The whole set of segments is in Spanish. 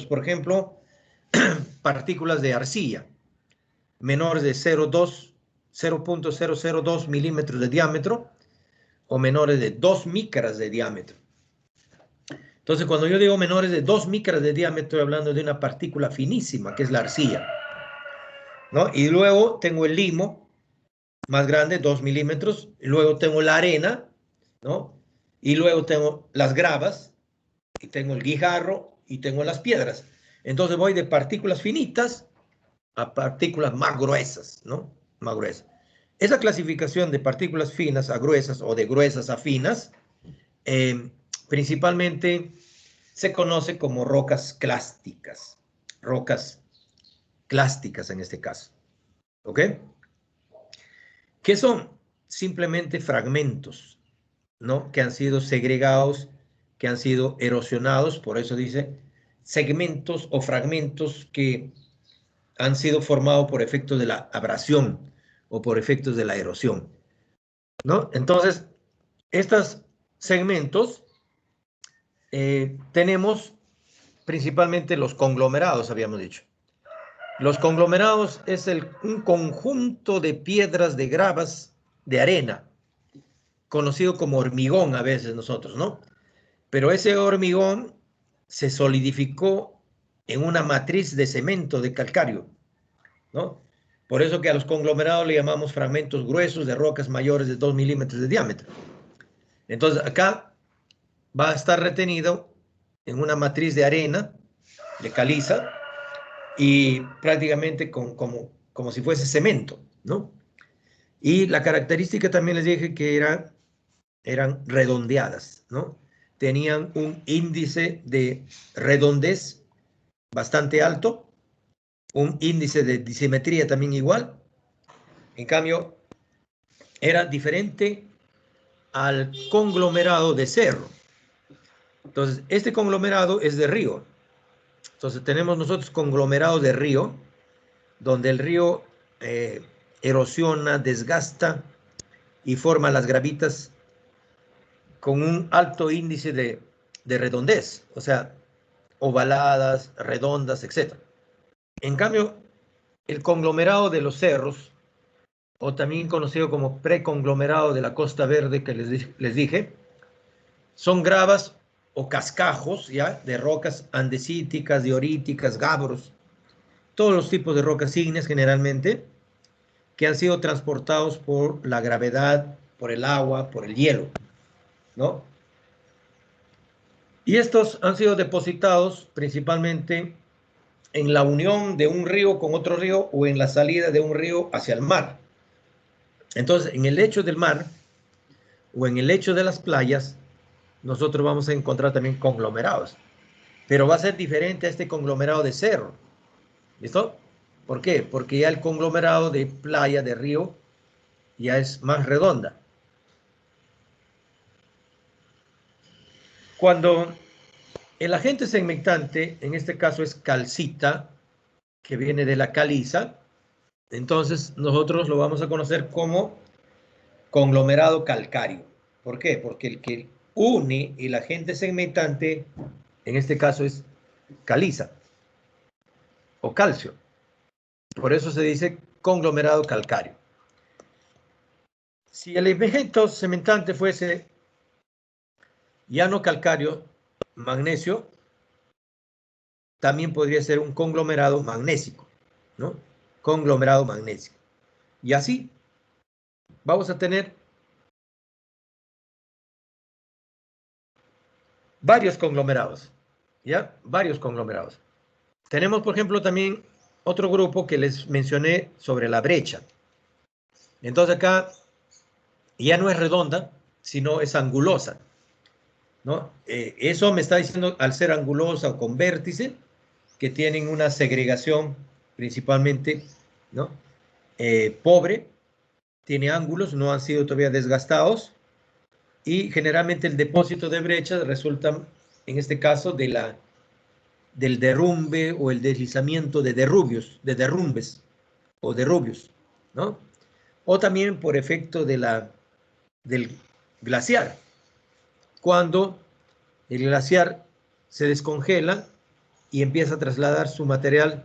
Por ejemplo, partículas de arcilla, menores de 0.002 milímetros de diámetro o menores de 2 micras de diámetro. Entonces, cuando yo digo menores de 2 micras de diámetro, estoy hablando de una partícula finísima, que es la arcilla, ¿no? Y luego tengo el limo, más grande, 2 milímetros. Y luego tengo la arena, ¿no? Y luego tengo las gravas, y tengo el guijarro, y tengo las piedras. Entonces voy de partículas finitas a partículas más gruesas, ¿no? Más gruesas. Esa clasificación de partículas finas a gruesas o de gruesas a finas, principalmente se conoce como rocas clásticas. Rocas clásticas en este caso. ¿Ok? ¿Qué son? Simplemente fragmentos, ¿no? Que han sido segregados, que han sido erosionados, por eso dice segmentos o fragmentos que han sido formados por efectos de la abrasión o por efectos de la erosión, ¿no? Entonces, estos segmentos tenemos principalmente los conglomerados, habíamos dicho. Los conglomerados es un conjunto de piedras, de gravas, de arena, conocido como hormigón a veces nosotros, ¿no? Pero ese hormigón se solidificó en una matriz de cemento, de calcario, ¿no? Por eso que a los conglomerados le llamamos fragmentos gruesos de rocas mayores de 2 milímetros de diámetro. Entonces acá va a estar retenido en una matriz de arena, de caliza, y prácticamente como si fuese cemento, ¿no? Y la característica también les dije que eran redondeadas, ¿no? Tenían un índice de redondez bastante alto, un índice de disimetría también igual. En cambio, era diferente al conglomerado de cerro. Entonces, este conglomerado es de río. Entonces, tenemos nosotros conglomerado de río, donde el río erosiona, desgasta y forma las gravitas con un alto índice de redondez, o sea, ovaladas, redondas, etc. En cambio, el conglomerado de los cerros, o también conocido como preconglomerado de la Costa Verde que les dije, son gravas o cascajos, ¿ya? De rocas andesíticas, dioríticas, gabros, todos los tipos de rocas ígneas generalmente, que han sido transportados por la gravedad, por el agua, por el hielo, ¿no? Y estos han sido depositados principalmente en la unión de un río con otro río o en la salida de un río hacia el mar. Entonces, en el lecho del mar o en el lecho de las playas, nosotros vamos a encontrar también conglomerados, pero va a ser diferente a este conglomerado de cerro. ¿Listo? ¿Por qué? Porque ya el conglomerado de playa, de río, ya es más redonda. Cuando el agente segmentante, en este caso es calcita, que viene de la caliza, entonces nosotros lo vamos a conocer como conglomerado calcáreo. ¿Por qué? Porque el que une el agente segmentante, en este caso es caliza o calcio. Por eso se dice conglomerado calcáreo. Si el elemento cementante fuese llano calcáreo, magnesio, también podría ser un conglomerado magnésico, ¿no? Conglomerado magnésico. Y así vamos a tener varios conglomerados, ¿ya? Varios conglomerados. Tenemos, por ejemplo, también otro grupo que les mencioné sobre la brecha. Entonces acá ya no es redonda, sino es angulosa, ¿no? Eso me está diciendo, al ser angulosa o con vértice, que tienen una segregación principalmente, ¿no? Pobre, tiene ángulos, no han sido todavía desgastados, y generalmente el depósito de brechas resulta, en este caso, del derrumbe o el deslizamiento de derrumbes o derrubios, ¿no? O también por efecto del glaciar. Cuando el glaciar se descongela y empieza a trasladar su material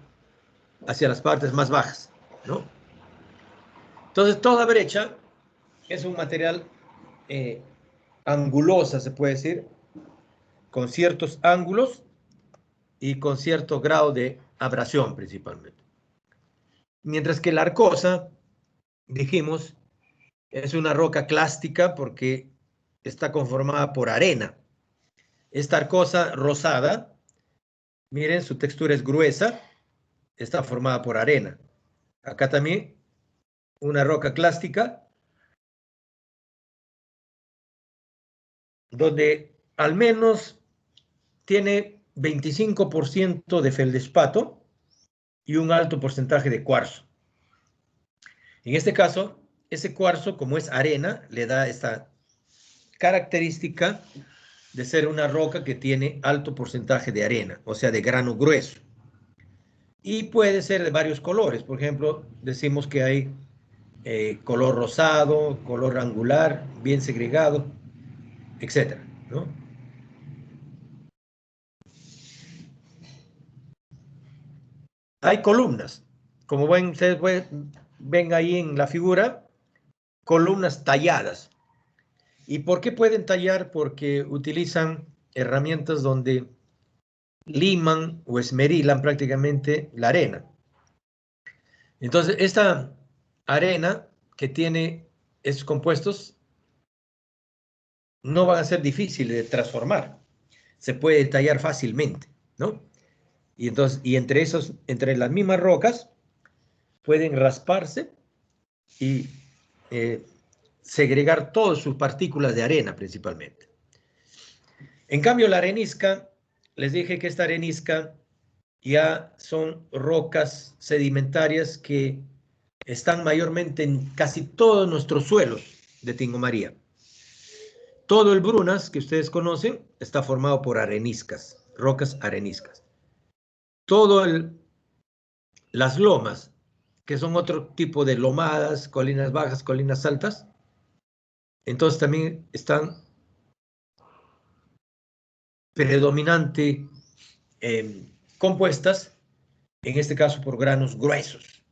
hacia las partes más bajas, ¿no? Entonces, toda brecha es un material angulosa, se puede decir, con ciertos ángulos y con cierto grado de abrasión principalmente. Mientras que la arcosa, dijimos, es una roca clástica porque está conformada por arena. Esta arcosa rosada, miren, su textura es gruesa, está formada por arena. Acá también una roca clástica donde al menos tiene 25% de feldespato y un alto porcentaje de cuarzo. En este caso, ese cuarzo, como es arena, le da esta característica de ser una roca que tiene alto porcentaje de arena, o sea, de grano grueso. Y puede ser de varios colores. Por ejemplo, decimos que hay color rosado, color angular, bien segregado, etcétera, ¿no? Hay columnas, como ven, ustedes ven ahí en la figura, columnas talladas. ¿Y por qué pueden tallar? Porque utilizan herramientas donde liman o esmerilan prácticamente la arena. Entonces, esta arena que tiene estos compuestos no van a ser difíciles de transformar. Se puede tallar fácilmente, ¿no? Y entonces, entre las mismas rocas, pueden rasparse y segregar todas sus partículas de arena principalmente. En cambio, la arenisca, les dije que esta arenisca ya son rocas sedimentarias que están mayormente en casi todos nuestros suelos de Tingo María. Todo el Brunas que ustedes conocen está formado por areniscas, rocas areniscas. Las lomas, que son otro tipo de lomadas, colinas bajas, colinas altas, entonces también están predominante compuestas, en este caso por granos gruesos.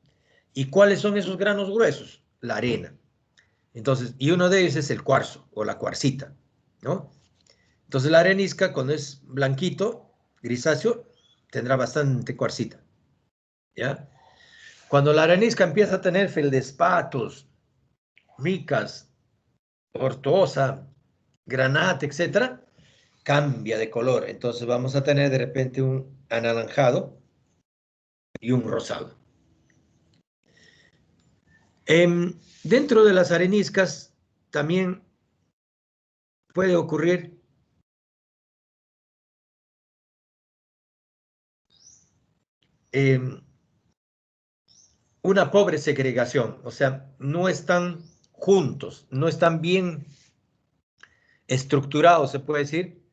¿Y cuáles son esos granos gruesos? La arena. Entonces, y uno de ellos es el cuarzo o la cuarcita, ¿no? Entonces la arenisca, cuando es blanquito, grisáceo, tendrá bastante cuarcita, ¿ya? Cuando la arenisca empieza a tener feldespatos, micas, ortosa, granate, etcétera, cambia de color. Entonces vamos a tener de repente un anaranjado y un rosado. Dentro de las areniscas también puede ocurrir una pobre segregación, o sea, no están juntos, no están bien estructurados, se puede decir,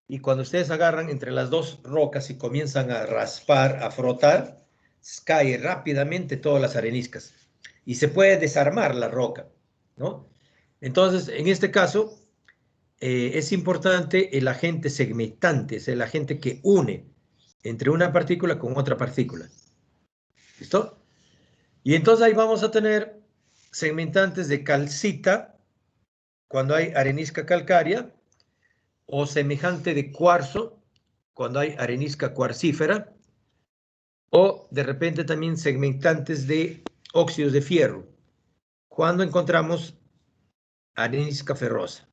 y cuando ustedes agarran entre las dos rocas y comienzan a raspar, a frotar, cae rápidamente todas las areniscas y se puede desarmar la roca, ¿no? Entonces, en este caso, es importante el agente segmentante, es el agente que une entre una partícula con otra partícula. ¿Listo? Y entonces ahí vamos a tener segmentantes de calcita, cuando hay arenisca calcárea, o semejante de cuarzo, cuando hay arenisca cuarcífera, o de repente también segmentantes de óxidos de fierro, cuando encontramos arenisca ferrosa.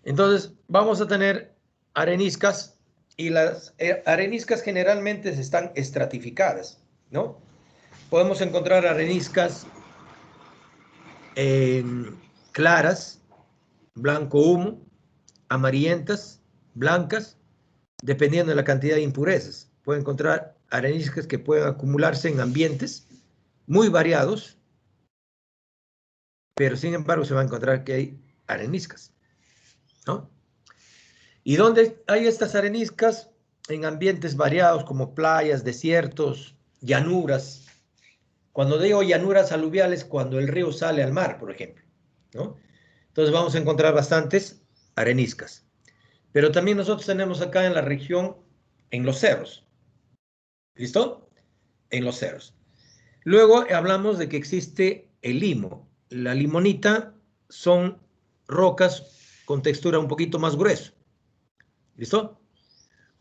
Entonces, vamos a tener areniscas y las areniscas generalmente están estratificadas, ¿no? Podemos encontrar areniscas claras, blanco humo, amarillentas, blancas, dependiendo de la cantidad de impurezas. Pueden encontrar areniscas que pueden acumularse en ambientes muy variados, pero sin embargo se va a encontrar que hay areniscas, ¿no? ¿Y dónde hay estas areniscas? En ambientes variados como playas, desiertos, llanuras. Cuando digo llanuras aluviales, cuando el río sale al mar, por ejemplo, ¿no? Entonces vamos a encontrar bastantes areniscas. Pero también nosotros tenemos acá en la región, en los cerros. ¿Listo? En los cerros. Luego hablamos de que existe el limo. La limonita son rocas con textura un poquito más grueso. ¿Listo?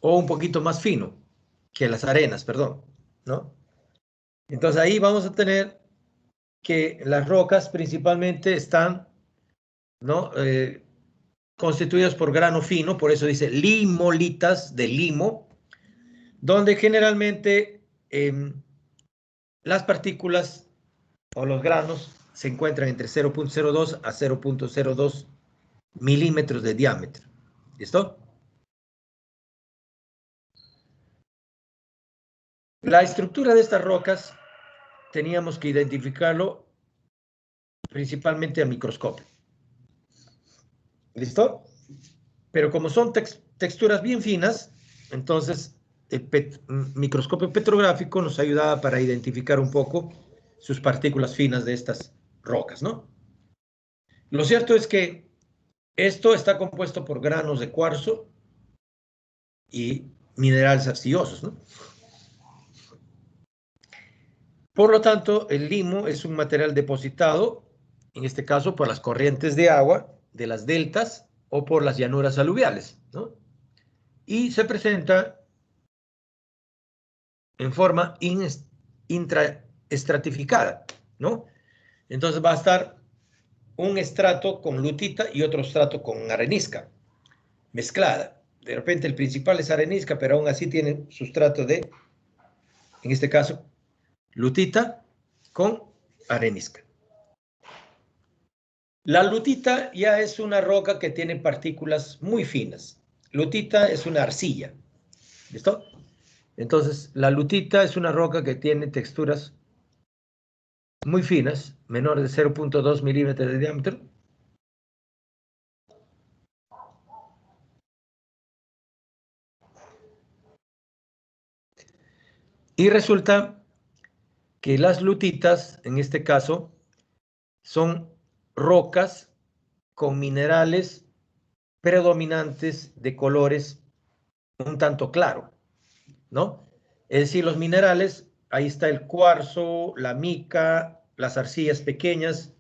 O un poquito más fino que las arenas, perdón, ¿no? Entonces ahí vamos a tener que las rocas principalmente están, ¿no? Constituidas por grano fino, por eso dice limolitas de limo, donde generalmente las partículas o los granos se encuentran entre 0.02 a 0.02 milímetros de diámetro. ¿Listo? La estructura de estas rocas teníamos que identificarlo principalmente a microscopio. ¿Listo? Pero como son texturas bien finas, entonces el microscopio petrográfico nos ayudaba para identificar un poco sus partículas finas de estas rocas, ¿no? Lo cierto es que esto está compuesto por granos de cuarzo y minerales arcillosos, ¿no? Por lo tanto, el limo es un material depositado, en este caso por las corrientes de agua de las deltas o por las llanuras aluviales, ¿no? Y se presenta en forma intraestratificada, ¿no? Entonces va a estar un estrato con lutita y otro estrato con arenisca mezclada. De repente el principal es arenisca, pero aún así tiene sustrato de, en este caso, lutita con arenisca. La lutita ya es una roca que tiene partículas muy finas. Lutita es una arcilla. ¿Listo? Entonces, la lutita es una roca que tiene texturas muy finas, menores de 0.2 milímetros de diámetro. Y resulta que las lutitas, en este caso, son rocas con minerales predominantes de colores un tanto claro, ¿no? Es decir, los minerales, ahí está el cuarzo, la mica, las arcillas pequeñas,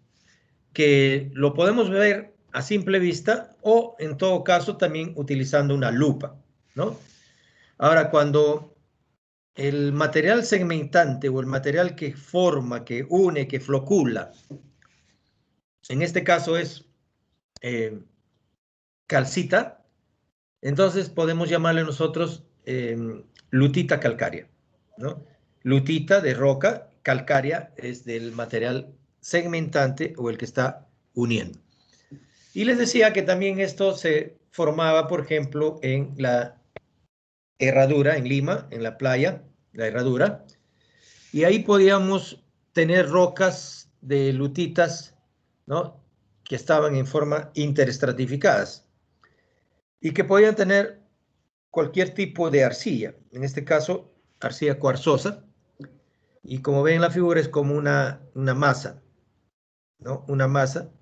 que lo podemos ver a simple vista o en todo caso también utilizando una lupa, ¿no? Ahora, cuando el material segmentante o el material que forma, que une, que flocula, en este caso es calcita, entonces podemos llamarle nosotros lutita calcárea, ¿no? Lutita de roca, calcárea es del material segmentante o el que está uniendo. Y les decía que también esto se formaba, por ejemplo, en la Herradura, en Lima, en la playa, la Herradura, y ahí podíamos tener rocas de lutitas, ¿no? Que estaban en forma interestratificadas y que podían tener cualquier tipo de arcilla, en este caso, arcilla cuarzosa, y como ven en la figura es como una masa, ¿no? Una masa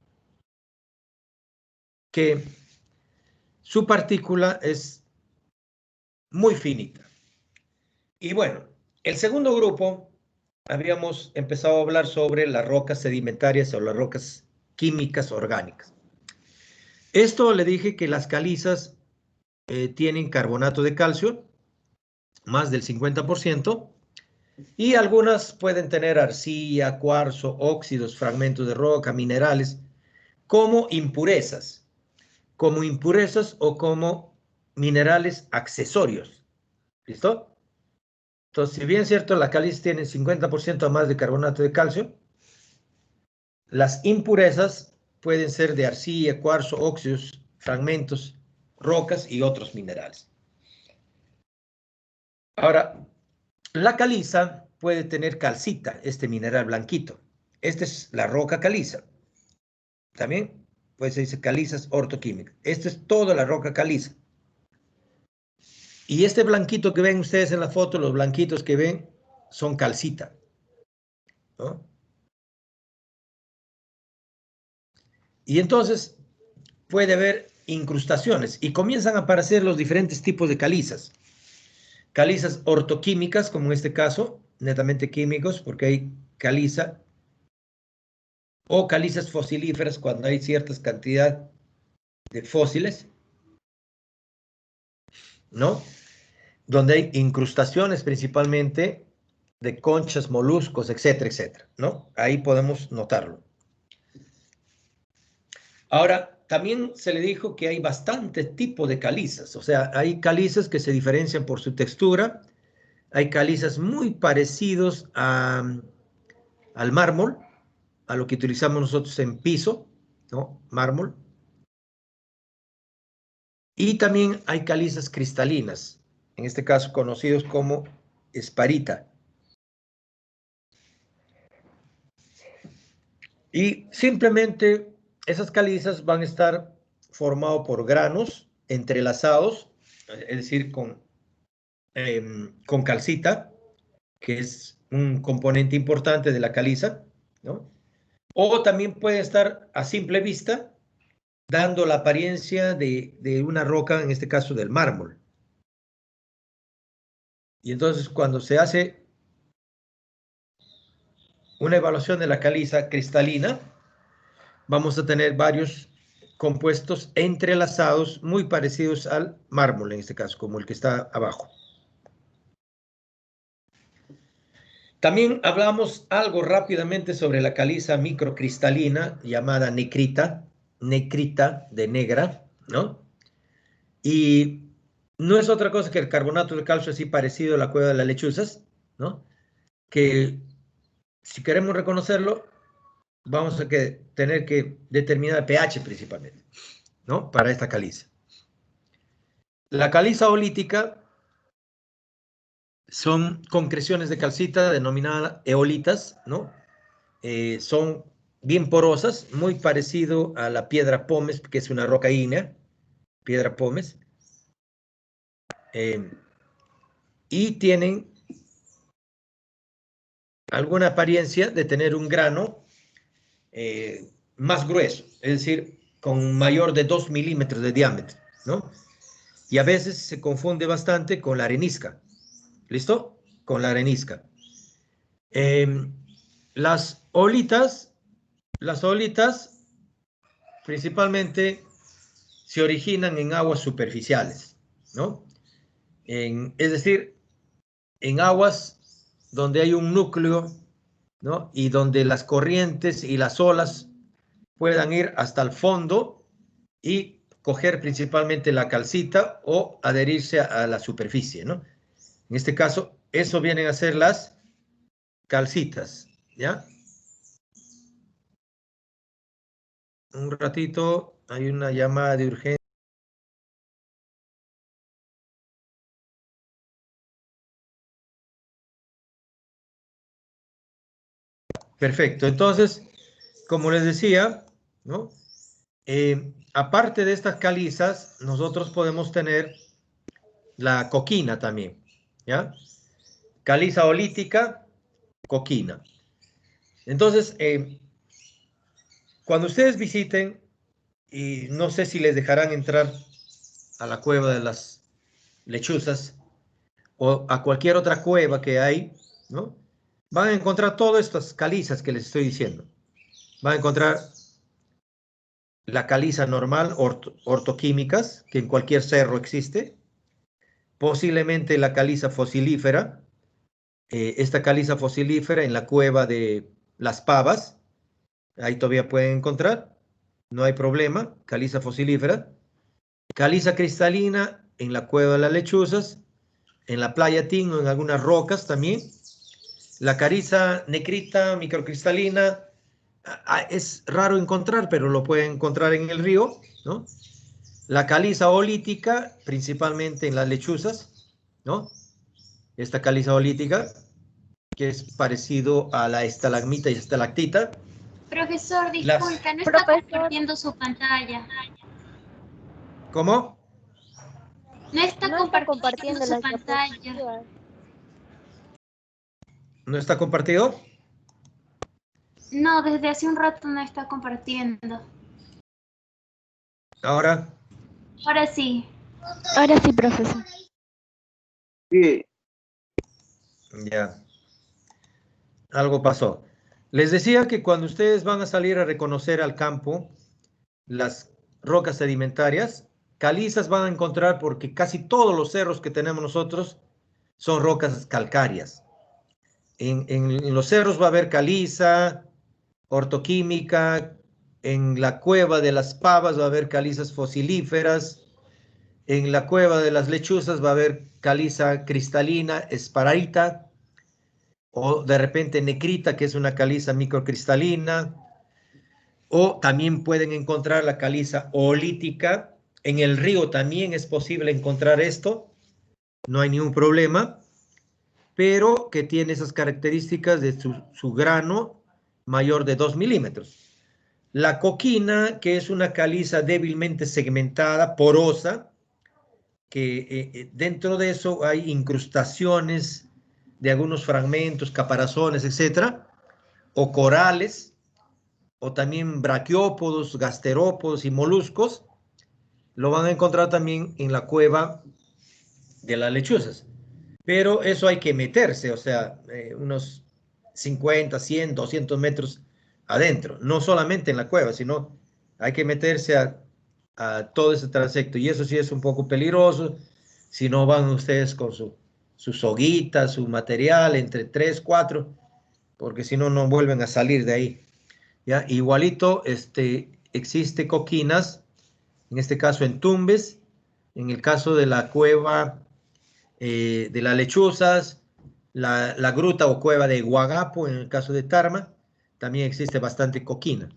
que su partícula es muy finita. Y bueno, el segundo grupo, habíamos empezado a hablar sobre las rocas sedimentarias o las rocas químicas orgánicas. Esto le dije que las calizas tienen carbonato de calcio, más del 50%, y algunas pueden tener arcilla, cuarzo, óxidos, fragmentos de roca, minerales, como impurezas o como minerales accesorios. ¿Listo? Entonces, si bien es cierto, la caliza tiene 50% más de carbonato de calcio, las impurezas pueden ser de arcilla, cuarzo, óxidos, fragmentos, rocas y otros minerales. Ahora, la caliza puede tener calcita, este mineral blanquito. Esta es la roca caliza. También, pues se dice calizas ortoquímicas. Esta es toda la roca caliza. Y este blanquito que ven ustedes en la foto, los blanquitos que ven, son calcita, ¿no? Y entonces puede haber incrustaciones y comienzan a aparecer los diferentes tipos de calizas. Calizas ortoquímicas, como en este caso, netamente químicos, porque hay caliza, o calizas fosilíferas cuando hay cierta cantidad de fósiles, ¿no? Donde hay incrustaciones principalmente de conchas, moluscos, etcétera, etcétera, ¿no? Ahí podemos notarlo. Ahora, también se le dijo que hay bastantes tipos de calizas, o sea, hay calizas que se diferencian por su textura, hay calizas muy parecidos al mármol, a lo que utilizamos nosotros en piso, ¿no? Mármol. Y también hay calizas cristalinas, en este caso conocidos como esparita. Y simplemente esas calizas van a estar formadas por granos entrelazados, es decir, con calcita, que es un componente importante de la caliza, ¿no? O también puede estar a simple vista, dando la apariencia de una roca, en este caso del mármol. Y entonces cuando se hace una evaluación de la caliza cristalina, vamos a tener varios compuestos entrelazados muy parecidos al mármol, en este caso, como el que está abajo. También hablamos algo rápidamente sobre la caliza microcristalina llamada necrita, necrita de negra, ¿no? Y no es otra cosa que el carbonato de calcio así parecido a la cueva de las lechuzas, ¿no? Que si queremos reconocerlo, vamos a tener que determinar el pH principalmente, ¿no? Para esta caliza. La caliza olítica son concreciones de calcita denominadas eolitas, ¿no? Son bien porosas, muy parecido a la piedra pómez, que es una roca ígnea, piedra pómez, y tienen alguna apariencia de tener un grano más grueso, es decir, con mayor de 2 milímetros de diámetro, ¿no? Y a veces se confunde bastante con la arenisca. ¿Listo? Con la arenisca. Las olitas principalmente se originan en aguas superficiales, ¿no? Es decir, en aguas donde hay un núcleo, ¿no? Y donde las corrientes y las olas puedan ir hasta el fondo y coger principalmente la calcita o adherirse a la superficie, ¿no? En este caso, eso vienen a ser las calcitas, ¿ya? Un ratito, hay una llamada de urgencia. Perfecto, entonces, como les decía, ¿no? Aparte de estas calizas, nosotros podemos tener la coquina también, ¿ya? Caliza olítica, coquina. Entonces, cuando ustedes visiten, y no sé si les dejarán entrar a la cueva de las lechuzas o a cualquier otra cueva que hay, ¿no? Van a encontrar todas estas calizas que les estoy diciendo. Van a encontrar la caliza normal, ortoquímicas, que en cualquier cerro existe, posiblemente la caliza fosilífera, esta caliza fosilífera en la cueva de Las Pavas, ahí todavía pueden encontrar, no hay problema, caliza fosilífera, caliza cristalina en la cueva de las lechuzas, en la playa Tingo, en algunas rocas también, la caliza necrita microcristalina, es raro encontrar, pero lo pueden encontrar en el río, ¿no? La caliza olítica, principalmente en las lechuzas, ¿no? Esta caliza olítica, que es parecido a la estalagmita y estalactita. Profesor, disculpe, no está compartiendo su pantalla. ¿Cómo? No está compartiendo su pantalla. ¿No está compartido? No, desde hace un rato no está compartiendo. Ahora. Ahora sí. Ahora sí, profesor. Sí. Ya. Algo pasó. Les decía que cuando ustedes van a salir a reconocer al campo las rocas sedimentarias, calizas van a encontrar porque casi todos los cerros que tenemos nosotros son rocas calcáreas. En los cerros va a haber caliza, ortoquímica, en la cueva de las Pavas va a haber calizas fosilíferas, en la cueva de las Lechuzas va a haber caliza cristalina, espararita, o de repente necrita, que es una caliza microcristalina, o también pueden encontrar la caliza oolítica. En el río también es posible encontrar esto, no hay ningún problema, pero que tiene esas características de su grano mayor de 2 milímetros. La coquina, que es una caliza débilmente segmentada, porosa, que dentro de eso hay incrustaciones de algunos fragmentos, caparazones, etcétera, o corales, o también braquiópodos, gasterópodos y moluscos, lo van a encontrar también en la cueva de las lechuzas. Pero eso hay que meterse, o sea, unos 50, 100, 200 metros adentro, no solamente en la cueva, sino hay que meterse a todo ese transecto, y eso sí es un poco peligroso, si no van ustedes con su soguita, su material, entre 3, 4, porque si no, no vuelven a salir de ahí. ¿Ya? Igualito, existe coquinas, en este caso en Tumbes, en el caso de la cueva de las Lechuzas, la gruta o cueva de Huagapo, en el caso de Tarma, también existe bastante coquina.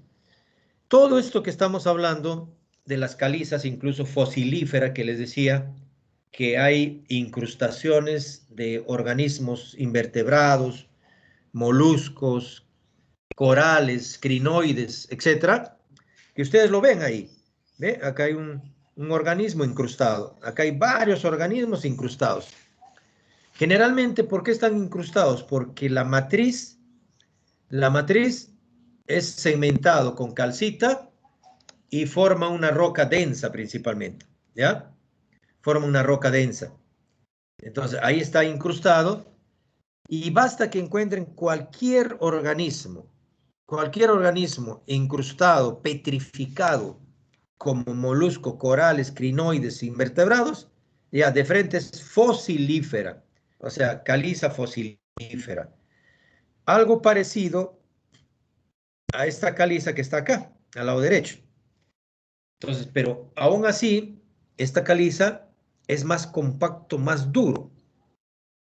Todo esto que estamos hablando de las calizas, incluso fosilífera, que les decía, que hay incrustaciones de organismos invertebrados, moluscos, corales, crinoides, etcétera, que ustedes lo ven ahí. ¿Ve? Acá hay un organismo incrustado. Acá hay varios organismos incrustados. Generalmente, ¿por qué están incrustados? Porque la matriz es segmentado con calcita y forma una roca densa principalmente, ¿ya? Forma una roca densa. Entonces, ahí está incrustado y basta que encuentren cualquier organismo incrustado, petrificado, como molusco, corales, crinoides, invertebrados, ya de frente es fosilífera, o sea, caliza fosilífera. Algo parecido a esta caliza que está acá, al lado derecho. Entonces, pero aún así, esta caliza es más compacto, más duro,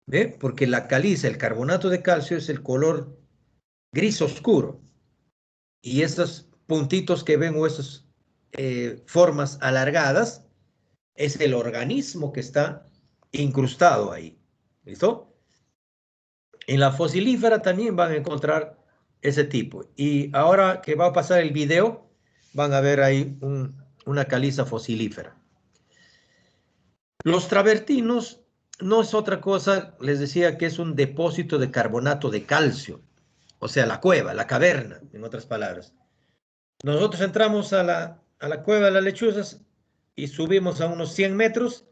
¿ve? Porque la caliza, el carbonato de calcio, es el color gris oscuro. Y estos puntitos que ven o esas formas alargadas es el organismo que está incrustado ahí. ¿Listo? En la fosilífera también van a encontrar ese tipo. Y ahora que va a pasar el video, van a ver ahí una caliza fosilífera. Los travertinos no es otra cosa, les decía que es un depósito de carbonato de calcio, o sea, la cueva, la caverna, en otras palabras. Nosotros entramos a la cueva de las Lechuzas y subimos a unos 100 metros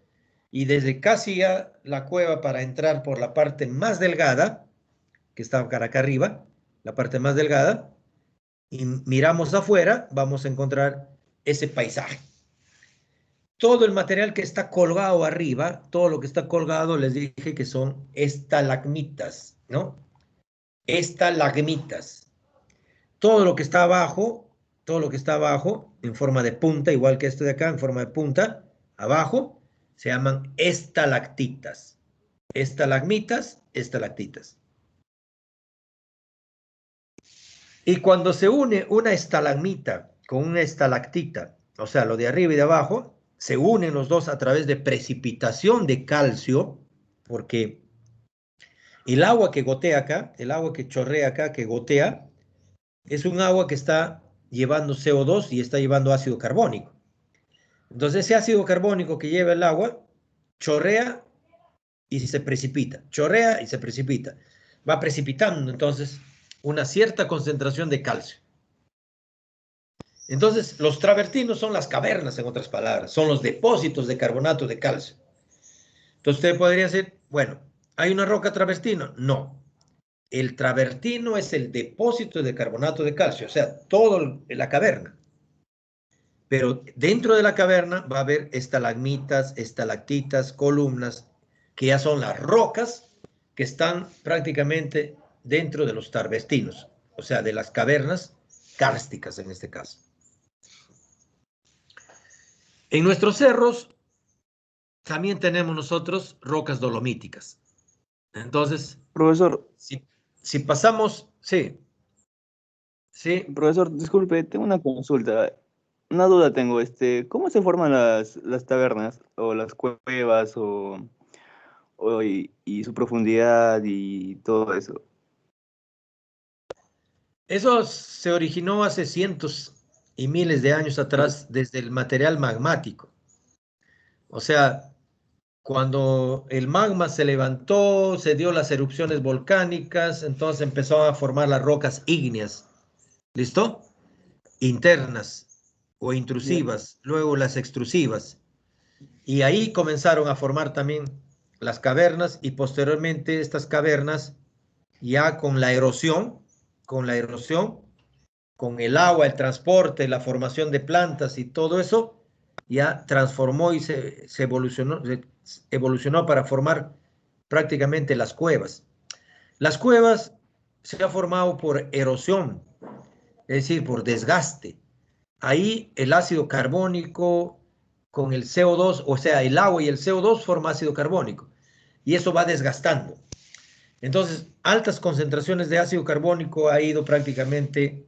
y desde casi a la cueva para entrar por la parte más delgada, que está acá arriba, la parte más delgada, y miramos afuera, vamos a encontrar ese paisaje. Todo el material que está colgado arriba, todo lo que está colgado, les dije que son estalagmitas, ¿no? Estalagmitas. Todo lo que está abajo, en forma de punta, igual que este de acá, en forma de punta, abajo, se llaman estalactitas. Estalagmitas, estalactitas. Y cuando se une una estalagmita con una estalactita, o sea, lo de arriba y de abajo, se unen los dos a través de precipitación de calcio, porque el agua que gotea acá, el agua que chorrea acá, que gotea, es un agua que está llevando CO2 y está llevando ácido carbónico. Entonces ese ácido carbónico que lleva el agua chorrea y se precipita, chorrea y se precipita. Va precipitando entonces una cierta concentración de calcio. Entonces, los travertinos son las cavernas, en otras palabras, son los depósitos de carbonato de calcio. Entonces, usted podría decir, bueno, ¿hay una roca travertino? No. El travertino es el depósito de carbonato de calcio, o sea, toda la caverna. Pero dentro de la caverna va a haber estalagmitas, estalactitas, columnas, que ya son las rocas que están prácticamente dentro de los travertinos, o sea, de las cavernas kársticas en este caso. En nuestros cerros también tenemos nosotros rocas dolomíticas. Entonces, Profesor, si pasamos, sí, profesor, disculpe, tengo una consulta. Una duda tengo, ¿cómo se forman las tabernas o las cuevas y su profundidad y todo eso? eso se originó hace cientos y miles de años atrás desde el material magmático. O sea, cuando el magma se levantó, se dio las erupciones volcánicas, entonces empezó a formar las rocas ígneas, ¿listo? Internas o intrusivas, luego las extrusivas. Y ahí comenzaron a formar también las cavernas y posteriormente estas cavernas ya con la erosión, con el agua, el transporte, la formación de plantas y todo eso, ya transformó y se evolucionó para formar prácticamente las cuevas. Las cuevas se han formado por erosión, es decir, por desgaste. Ahí el ácido carbónico con el CO2, o sea, el agua y el CO2 forma ácido carbónico y eso va desgastando. Entonces, altas concentraciones de ácido carbónico ha ido prácticamente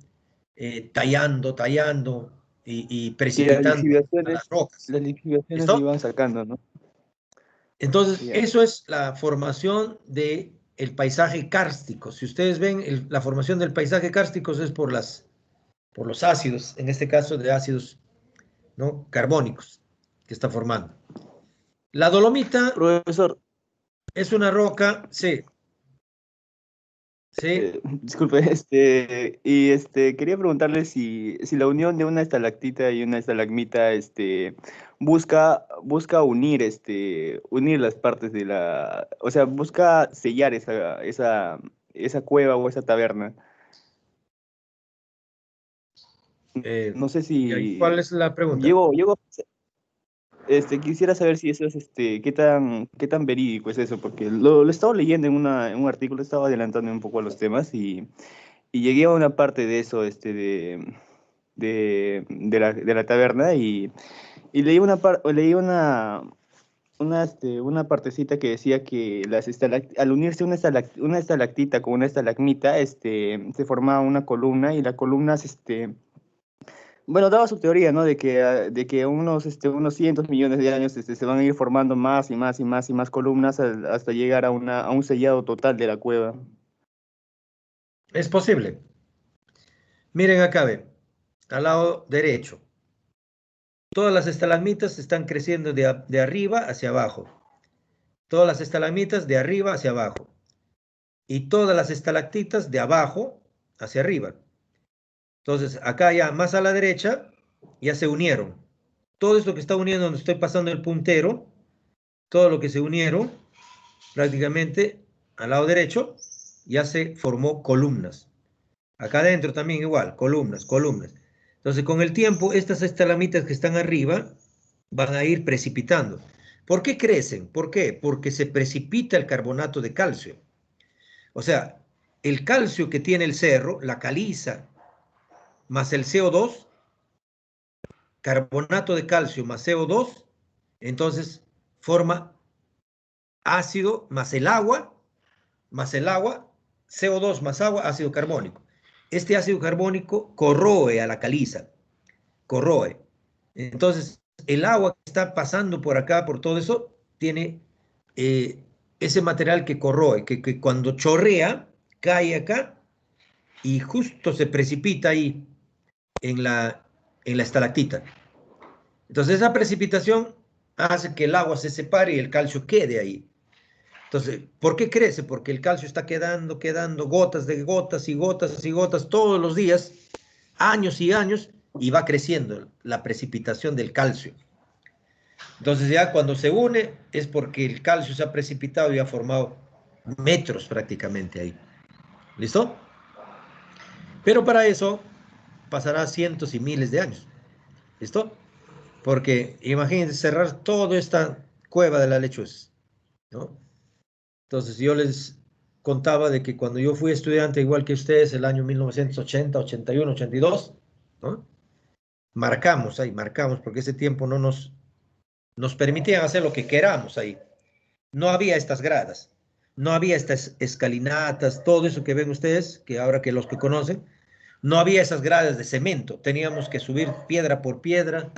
tallando y Y las precipitando a las lixiviaciones, rocas. las lixiviaciones le ¿Listo? iban sacando, ¿no? Entonces, Ya. eso es la formación del paisaje kárstico. Si ustedes ven, la formación del paisaje kárstico es por los ácidos, en este caso de ácidos, ¿no?, carbónicos que está formando. La dolomita Profesor, es una roca, sí, sí, disculpe, quería preguntarle si la unión de una estalactita y una estalagmita, busca unir las partes o sea, busca sellar esa cueva o esa taberna. No sé y ahí, ¿cuál si es la pregunta? llego, quisiera saber si eso es, qué tan verídico es eso, porque lo he estado leyendo en un artículo, estaba adelantando un poco a los temas y llegué a una parte de eso, de la taberna y leí una partecita que decía que al unirse una estalactita con una estalagmita, se formaba una columna y la columna, bueno, daba su teoría, ¿no? De que unos cientos millones de años se van a ir formando más y más y más y más columnas hasta llegar a un sellado total de la cueva. Es posible. Miren acá, ven, al lado derecho. Todas las estalagmitas están creciendo de arriba hacia abajo. Todas las estalagmitas de arriba hacia abajo. Y todas las estalactitas de abajo hacia arriba. Entonces, acá ya más a la derecha, ya se unieron. Todo esto que está uniendo, donde estoy pasando el puntero, todo lo que se unieron, prácticamente al lado derecho, ya se formó columnas. Acá adentro también igual, columnas, columnas. Entonces, con el tiempo, estas estalagmitas que están arriba van a ir precipitando. ¿Por qué crecen? ¿Por qué? Porque se precipita el carbonato de calcio. O sea, el calcio que tiene el cerro, la caliza, más el CO2, carbonato de calcio más CO2, entonces forma ácido más el agua, CO2 más agua, ácido carbónico. Este ácido carbónico corroe a la caliza, corroe. Entonces, el agua que está pasando por acá, por todo eso, tiene ese material que corroe, que cuando chorrea, cae acá y justo se precipita ahí en la estalactita. Entonces, esa precipitación hace que el agua se separe y el calcio quede ahí. Entonces, ¿por qué crece? Porque el calcio está quedando gotas de gotas y gotas y gotas todos los días, años y años, y va creciendo la precipitación del calcio. Entonces ya cuando se une es porque el calcio se ha precipitado y ha formado metros prácticamente ahí. ¿Listo? Pero para eso pasará cientos y miles de años. ¿Listo? Porque imagínense cerrar toda esta cueva de la lechuza, ¿no? Entonces yo les contaba de que cuando yo fui estudiante, igual que ustedes, el año 1980, 81, 82, ¿no? Marcamos, porque ese tiempo no nos permitían hacer lo que queramos ahí. No había estas gradas, no había estas escalinatas, todo eso que ven ustedes, que ahora que los que conocen, no había esas gradas de cemento, teníamos que subir piedra por piedra,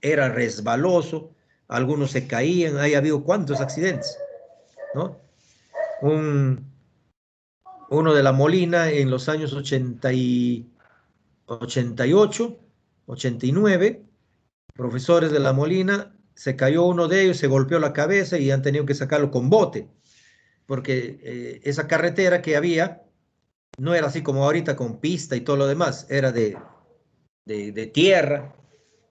era resbaloso, algunos se caían, ha habido cuántos accidentes, ¿no? Uno de La Molina en los años 88, 89, profesores de La Molina, se cayó uno de ellos, se golpeó la cabeza y han tenido que sacarlo con bote, porque esa carretera que había no era así como ahorita con pista y todo lo demás, era de tierra,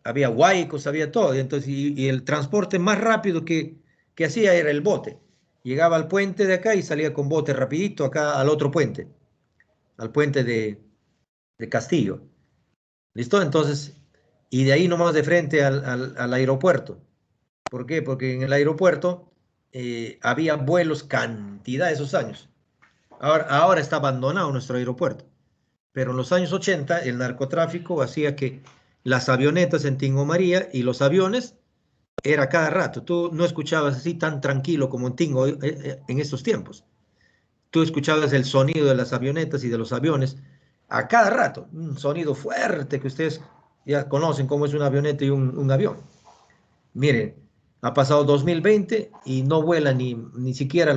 había huaicos, había todo, entonces, y el transporte más rápido que hacía era el bote. Llegaba al puente de acá y salía con bote rapidito acá al otro puente, al puente de Castillo. ¿Listo? Entonces, y de ahí nomás de frente al aeropuerto. ¿Por qué? Porque en el aeropuerto había vuelos cantidad de esos años. Ahora está abandonado nuestro aeropuerto. Pero en los años 80 el narcotráfico hacía que las avionetas en Tingo María y los aviones era cada rato. Tú no escuchabas así tan tranquilo como en Tingo en estos tiempos. Tú escuchabas el sonido de las avionetas y de los aviones a cada rato. Un sonido fuerte que ustedes ya conocen cómo es una avioneta y un avión. Miren, ha pasado 2020 y no vuelan ni siquiera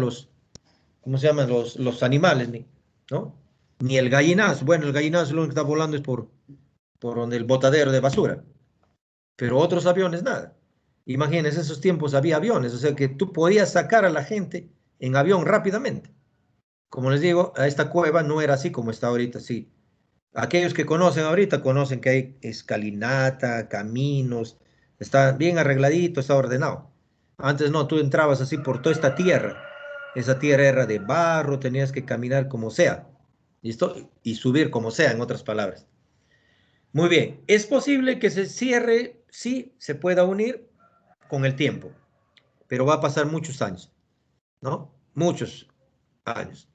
¿cómo se llaman? Los animales, ¿no? Ni el gallinazo. Bueno, el gallinazo lo único que está volando es por donde el botadero de basura. Pero otros aviones, nada. Imagínense, esos tiempos había aviones, o sea que tú podías sacar a la gente en avión rápidamente. Como les digo, a esta cueva no era así como está ahorita, sí. Aquellos que conocen ahorita conocen que hay escalinata, caminos, está bien arregladito, está ordenado. Antes no, tú entrabas así por toda esta tierra. Esa tierra era de barro, tenías que caminar como sea. ¿Listo? Y subir como sea, en otras palabras. Muy bien, es posible que se cierre, sí, se pueda unir con el tiempo, pero va a pasar muchos años, ¿no? Muchos años.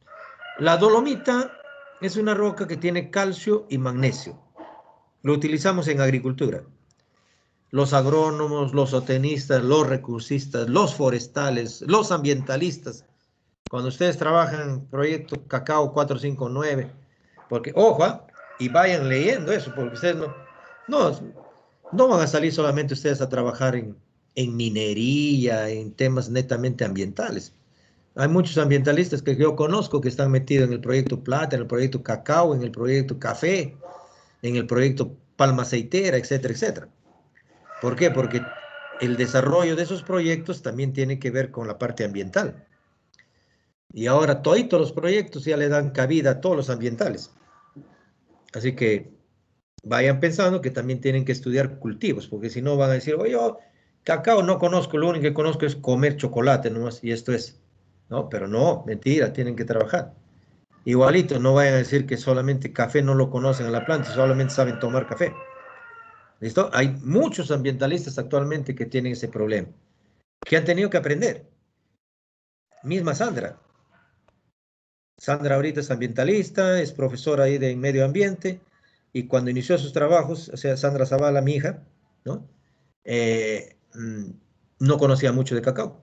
La dolomita es una roca que tiene calcio y magnesio. Lo utilizamos en agricultura. Los agrónomos, los zootecnistas, los recursistas, los forestales, los ambientalistas. Cuando ustedes trabajan en proyecto Cacao 459, porque, ojo, y vayan leyendo eso, porque ustedes no, no van a salir solamente ustedes a trabajar en minería, en temas netamente ambientales. Hay muchos ambientalistas que yo conozco que están metidos en el proyecto Plata, en el proyecto Cacao, en el proyecto Café, en el proyecto Palma Aceitera, etcétera, etcétera. ¿Por qué? Porque el desarrollo de esos proyectos también tiene que ver con la parte ambiental. Y ahora todos los proyectos ya le dan cabida a todos los ambientales. Así que vayan pensando que también tienen que estudiar cultivos, porque si no van a decir, oye, yo cacao no conozco, lo único que conozco es comer chocolate nomás, y esto es. No, pero no, mentira, tienen que trabajar. Igualito, no vayan a decir que solamente café no lo conocen a la planta, solamente saben tomar café. ¿Listo? Hay muchos ambientalistas actualmente que tienen ese problema, que han tenido que aprender. Misma Sandra. Sandra ahorita es ambientalista, es profesora ahí de medio ambiente, y cuando inició sus trabajos, o sea, Sandra Zavala, mi hija, ¿no? No conocía mucho de cacao.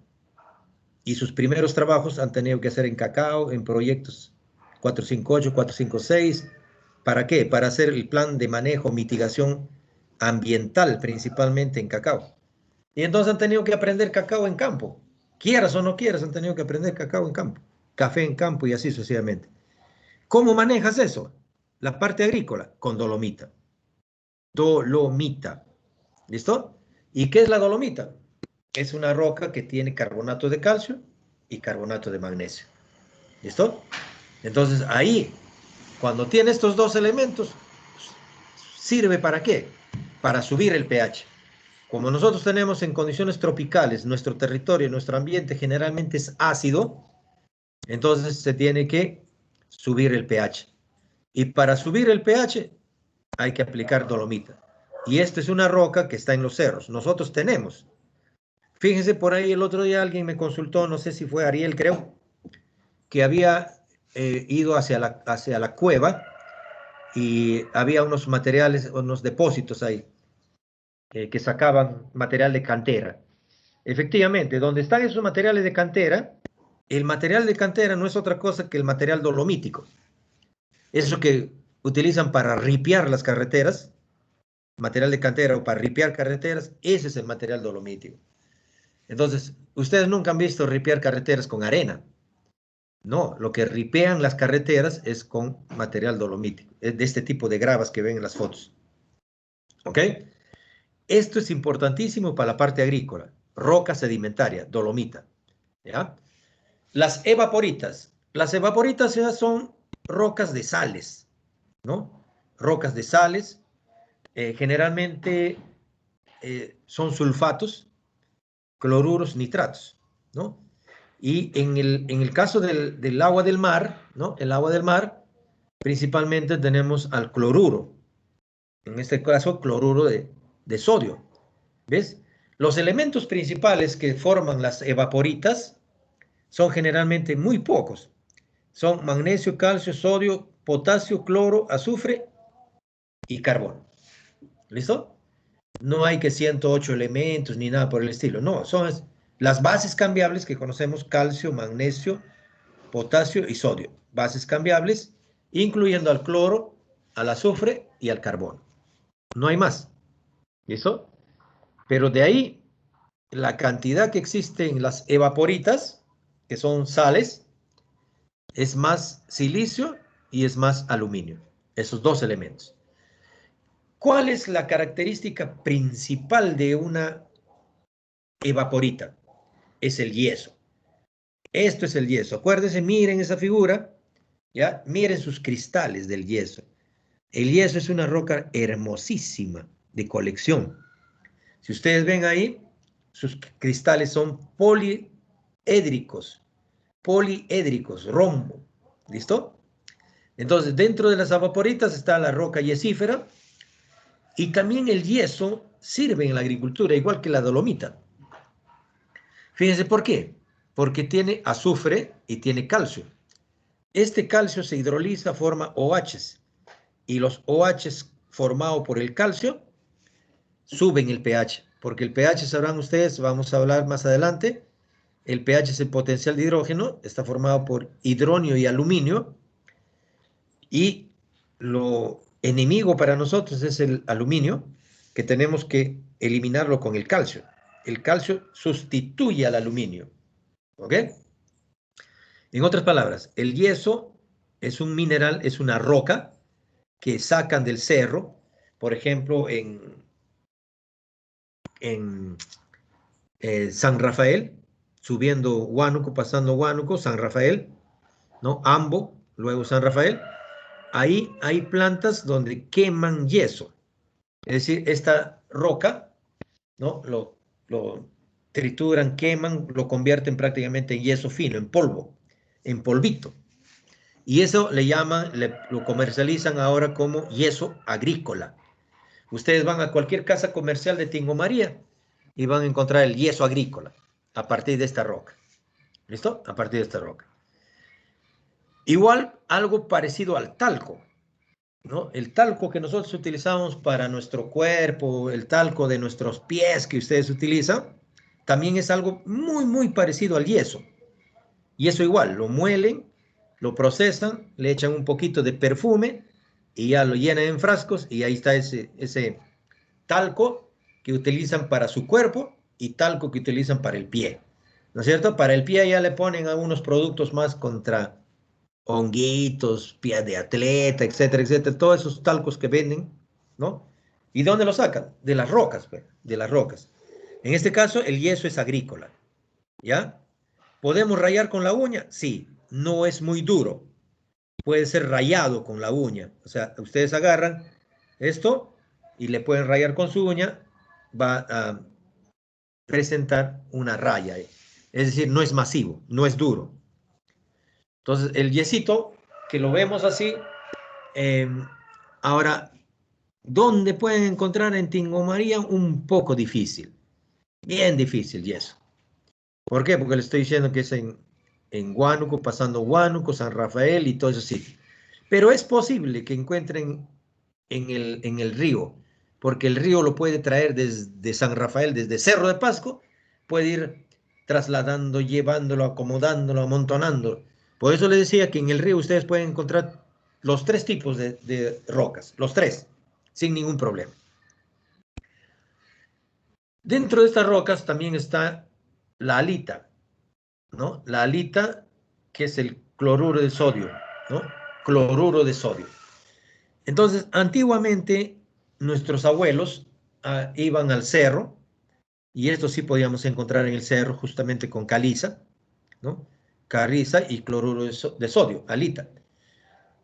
Y sus primeros trabajos han tenido que hacer en cacao, en proyectos 458, 456. ¿Para qué? Para hacer el plan de manejo, mitigación ambiental, principalmente en cacao. Y entonces han tenido que aprender cacao en campo. Quieras o no quieras, han tenido que aprender cacao en campo, café en campo y así sucesivamente. ¿Cómo manejas eso? La parte agrícola, con dolomita. Dolomita. ¿Listo? ¿Y qué es la dolomita? Es una roca que tiene carbonato de calcio y carbonato de magnesio. ¿Listo? Entonces ahí, cuando tiene estos dos elementos, ¿sirve para qué? para subir el pH. Como nosotros tenemos en condiciones tropicales, nuestro territorio, nuestro ambiente generalmente es ácido, entonces se tiene que subir el pH. Y para subir el pH hay que aplicar dolomita. Y esta es una roca que está en los cerros. Nosotros tenemos. Fíjense, por ahí el otro día alguien me consultó, no sé si fue Ariel, creo, que había ido hacia la cueva y había unos materiales, unos depósitos ahí, que sacaban material de cantera. Efectivamente, donde están esos materiales de cantera, el material de cantera no es otra cosa que el material dolomítico. Eso que utilizan para ripiar las carreteras, material de cantera o para ripiar carreteras, ese es el material dolomítico. Entonces, ustedes nunca han visto ripiar carreteras con arena. No, lo que ripean las carreteras es con material dolomítico, es de este tipo de gravas que ven en las fotos. ¿Ok? Esto es importantísimo para la parte agrícola. Roca sedimentaria, dolomita. ¿Ya? Las evaporitas. Las evaporitas ya son rocas de sales, ¿no? Rocas de sales. Generalmente son sulfatos, cloruros, nitratos, ¿no? Y en el caso del agua del mar, ¿no? El agua del mar, principalmente tenemos al cloruro. En este caso, cloruro de sodio. ¿Ves? Los elementos principales que forman las evaporitas son generalmente muy pocos. Son magnesio, calcio, sodio, potasio, cloro, azufre y carbón. ¿Listo? No hay que 108 elementos ni nada por el estilo. No, son las bases cambiables que conocemos: calcio, magnesio, potasio y sodio. Bases cambiables, incluyendo al cloro, al azufre y al carbón. No hay más. ¿Listo? Pero de ahí, la cantidad que existe en las evaporitas, que son sales, es más silicio y es más aluminio. Esos dos elementos. ¿Cuál es la característica principal de una evaporita? Es el yeso. Esto es el yeso. Acuérdense, miren esa figura, ¿ya? Miren sus cristales del yeso. El yeso es una roca hermosísima de colección. Si ustedes ven ahí, sus cristales son poliédricos, rombo. ¿Listo? Entonces, dentro de las evaporitas está la roca yesífera y también el yeso sirve en la agricultura, igual que la dolomita. Fíjense por qué. Porque tiene azufre y tiene calcio. Este calcio se hidroliza, forma OHs. Y los OHs formados por el calcio suben el pH. Porque el pH, sabrán ustedes, vamos a hablar más adelante, el pH es el potencial de hidrógeno, está formado por hidronio y aluminio. Y lo enemigo para nosotros es el aluminio, que tenemos que eliminarlo con el calcio. El calcio sustituye al aluminio. ¿Ok? En otras palabras, el yeso es un mineral, es una roca que sacan del cerro, por ejemplo, en San Rafael, subiendo Huánuco, pasando Huánuco, San Rafael, ¿no? Ambo, luego San Rafael. Ahí hay plantas donde queman yeso. Es decir, esta roca, ¿no? Lo trituran, queman, lo convierten prácticamente en yeso fino, en polvo, en polvito. Y eso le llaman, lo comercializan ahora como yeso agrícola. Ustedes van a cualquier casa comercial de Tingo María y van a encontrar el yeso agrícola a partir de esta roca. ¿Listo? A partir de esta roca. Igual, algo parecido al talco, ¿no? El talco que nosotros utilizamos para nuestro cuerpo, el talco de nuestros pies que ustedes utilizan, también es algo muy, muy parecido al yeso. Y eso igual, lo muelen, lo procesan, le echan un poquito de perfume y ya lo llenan en frascos y ahí está ese talco que utilizan para su cuerpo y talco que utilizan para el pie. ¿No es cierto? Para el pie ya le ponen algunos productos más contra honguitos, pie de atleta, etcétera, etcétera. Todos esos talcos que venden, ¿no? ¿Y dónde lo sacan? De las rocas, pues, de las rocas. En este caso, el yeso es agrícola, ¿ya? ¿Podemos rayar con la uña? Sí, no es muy duro. Puede ser rayado con la uña. O sea, ustedes agarran esto y le pueden rayar con su uña, va a presentar una raya. Es decir, no es masivo, no es duro. Entonces, el yesito, que lo vemos así, ahora, ¿dónde pueden encontrar en Tingo María? Un poco difícil, bien difícil yeso. ¿Por qué? Porque le estoy diciendo que es en Huánuco, pasando Huánuco, San Rafael y todo eso sí. Pero es posible que encuentren en el río, porque el río lo puede traer desde San Rafael, desde Cerro de Pasco, puede ir trasladando, llevándolo, acomodándolo, amontonando. Por eso les decía que en el río ustedes pueden encontrar los 3 tipos de rocas, los 3, sin ningún problema. Dentro de estas rocas también está la halita, ¿no? La halita, que es el cloruro de sodio, ¿no? Cloruro de sodio. Entonces, antiguamente, nuestros abuelos iban al cerro, y esto sí podíamos encontrar en el cerro justamente con caliza, ¿no? Caliza y cloruro de sodio, halita.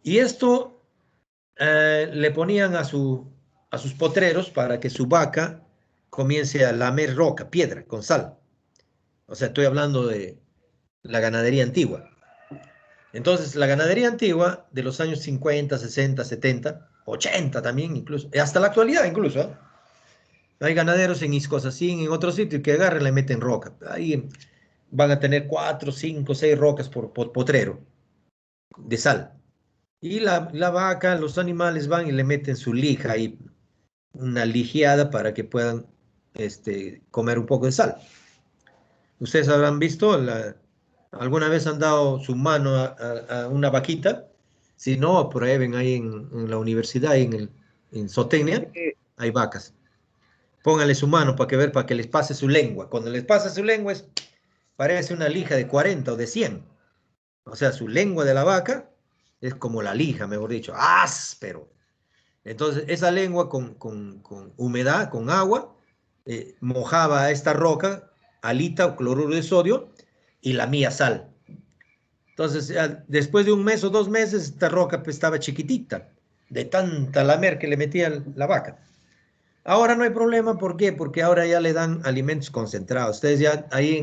Y esto le ponían a sus potreros para que su vaca comience a lamer roca, piedra, con sal. O sea, estoy hablando de la ganadería antigua. Entonces, la ganadería antigua de los años 50, 60, 70, 80 también incluso, hasta la actualidad incluso, ¿eh? Hay ganaderos en Iscosacín, en otro sitio, que agarran y le meten roca. Ahí van a tener 4, 5, 6 rocas por potrero de sal. Y la vaca, los animales van y le meten su lija ahí, una lijeada para que puedan comer un poco de sal. Ustedes habrán visto, alguna vez han dado su mano a una vaquita. Si no, prueben ahí en la universidad, en Zootecnia, hay vacas. Pónganle su mano para que les pase su lengua. Cuando les pasa su lengua, parece una lija de 40 o de 100. O sea, su lengua de la vaca es como la lija, mejor dicho, áspero. Entonces, esa lengua con humedad, con agua, mojaba a esta roca, halita o cloruro de sodio, y la mía sal. Entonces, después de 1 mes o 2 meses, esta roca pues, estaba chiquitita, de tanta lamer que le metía la vaca. Ahora no hay problema, ¿por qué? Porque ahora ya le dan alimentos concentrados. Ustedes ya ahí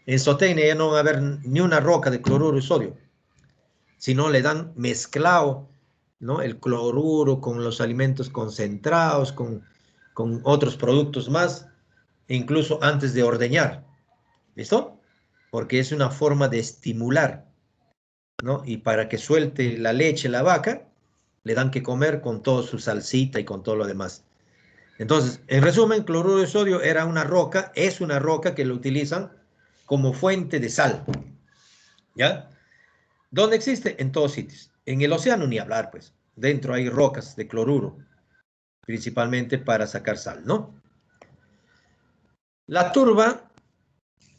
en Zootecnia ya no van a ver ni una roca de cloruro de sodio, sino le dan mezclado, ¿no? El cloruro con los alimentos concentrados, con otros productos más, incluso antes de ordeñar. ¿Listo? Porque es una forma de estimular, ¿no? Y para que suelte la leche la vaca, le dan que comer con toda su salsita y con todo lo demás. Entonces, en resumen, cloruro de sodio era una roca, es una roca que lo utilizan como fuente de sal. ¿Ya? ¿Dónde existe? En todos sitios. En el océano ni hablar, pues. Dentro hay rocas de cloruro, principalmente para sacar sal, ¿no? La turba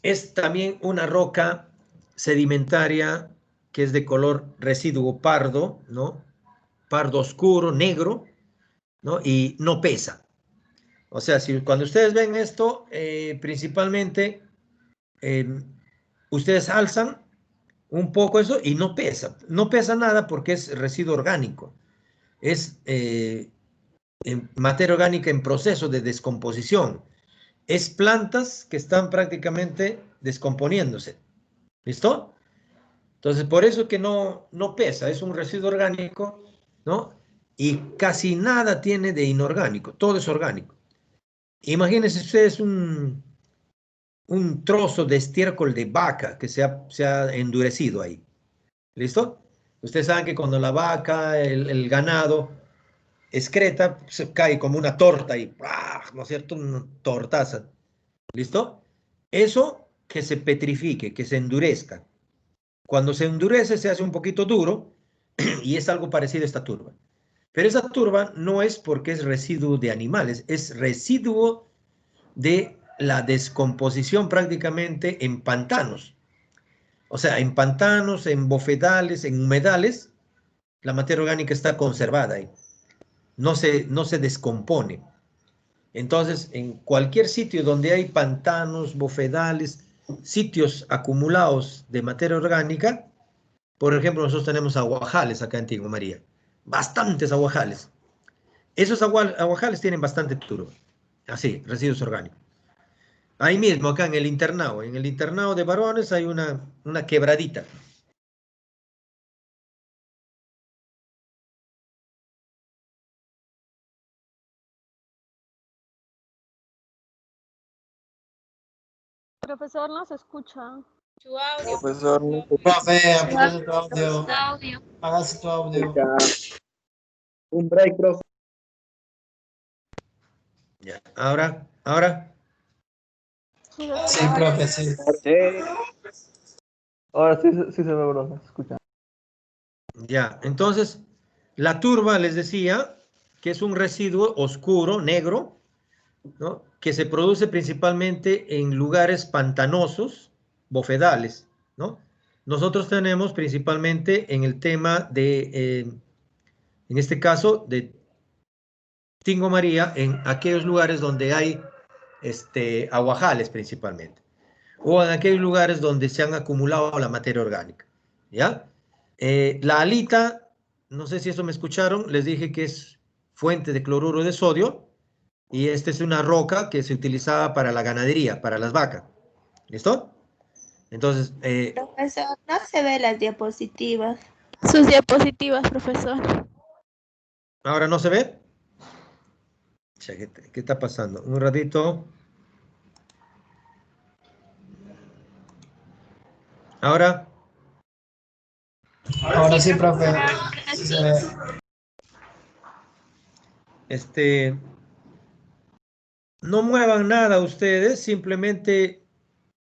es también una roca sedimentaria que es de color residuo pardo, ¿no? Pardo oscuro, negro, ¿no? Y no pesa. O sea, cuando ustedes ven esto, principalmente, ustedes alzan un poco eso y no pesa. No pesa nada porque es residuo orgánico. Es materia orgánica en proceso de descomposición. Es plantas que están prácticamente descomponiéndose. ¿Listo? Entonces, por eso que no pesa, es un residuo orgánico, ¿no? Y casi nada tiene de inorgánico, todo es orgánico. Imagínense ustedes un trozo de estiércol de vaca que se ha endurecido ahí. ¿Listo? Ustedes saben que cuando la vaca, el ganado, excreta, se cae como una torta y, ¿no es cierto? Una tortaza. ¿Listo? Eso que se petrifique, que se endurezca. Cuando se endurece se hace un poquito duro y es algo parecido a esta turba. Pero esa turba no es porque es residuo de animales, es residuo de la descomposición prácticamente en pantanos. O sea, en pantanos, en bofedales, en humedales, la materia orgánica está conservada ahí. No se descompone. Entonces, en cualquier sitio donde hay pantanos, bofedales, sitios acumulados de materia orgánica, por ejemplo, nosotros tenemos aguajales acá en Tingo María, bastantes aguajales. Esos aguajales tienen bastante turba. Así, residuos orgánicos. Ahí mismo, acá en el internado de varones hay una quebradita. Profesor, no se escucha. Tu audio. Profesor, no se Profe, apúntese tu Tu audio. audio. Hágase tu audio. escucha. Un break, profe. Ya. Ahora. Sí, profe, sí. Ahora sí, sí se ve, bro, se escucha. Ya, entonces, la turba les decía que es un residuo oscuro, negro, ¿no? Que se produce principalmente en lugares pantanosos, bofedales, ¿no? Nosotros tenemos principalmente en el tema de, en este caso, de Tingo María, en aquellos lugares donde hay aguajales principalmente, o en aquellos lugares donde se han acumulado la materia orgánica, ¿ya? La alita, no sé si eso me escucharon, les dije que es fuente de cloruro de sodio, y esta es una roca que se utilizaba para la ganadería, para las vacas. ¿Listo? Entonces, Profesor, no se ve las diapositivas. Sus diapositivas, profesor. ¿ahora no se ve? ¿Qué está pasando? Un ratito. Ahora, Ahora sí, profe. Ahora Sí sí. se ve. no muevan nada ustedes, simplemente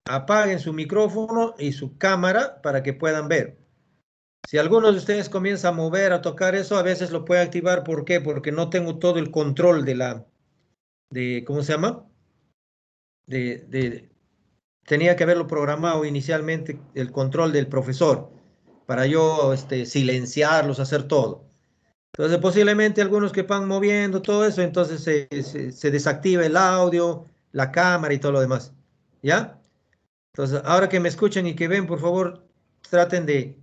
apaguen su micrófono y su cámara para que puedan ver. Si alguno de ustedes comienza a mover, a tocar eso, a veces lo puede activar. ¿Por qué? Porque no tengo todo el control ¿cómo se llama? Tenía que haberlo programado inicialmente, el control del profesor, para yo silenciarlos, hacer todo. Entonces, posiblemente algunos que van moviendo todo eso, entonces se desactiva el audio, la cámara y todo lo demás. ¿Ya? Entonces, ahora que me escuchan y que ven, por favor, traten de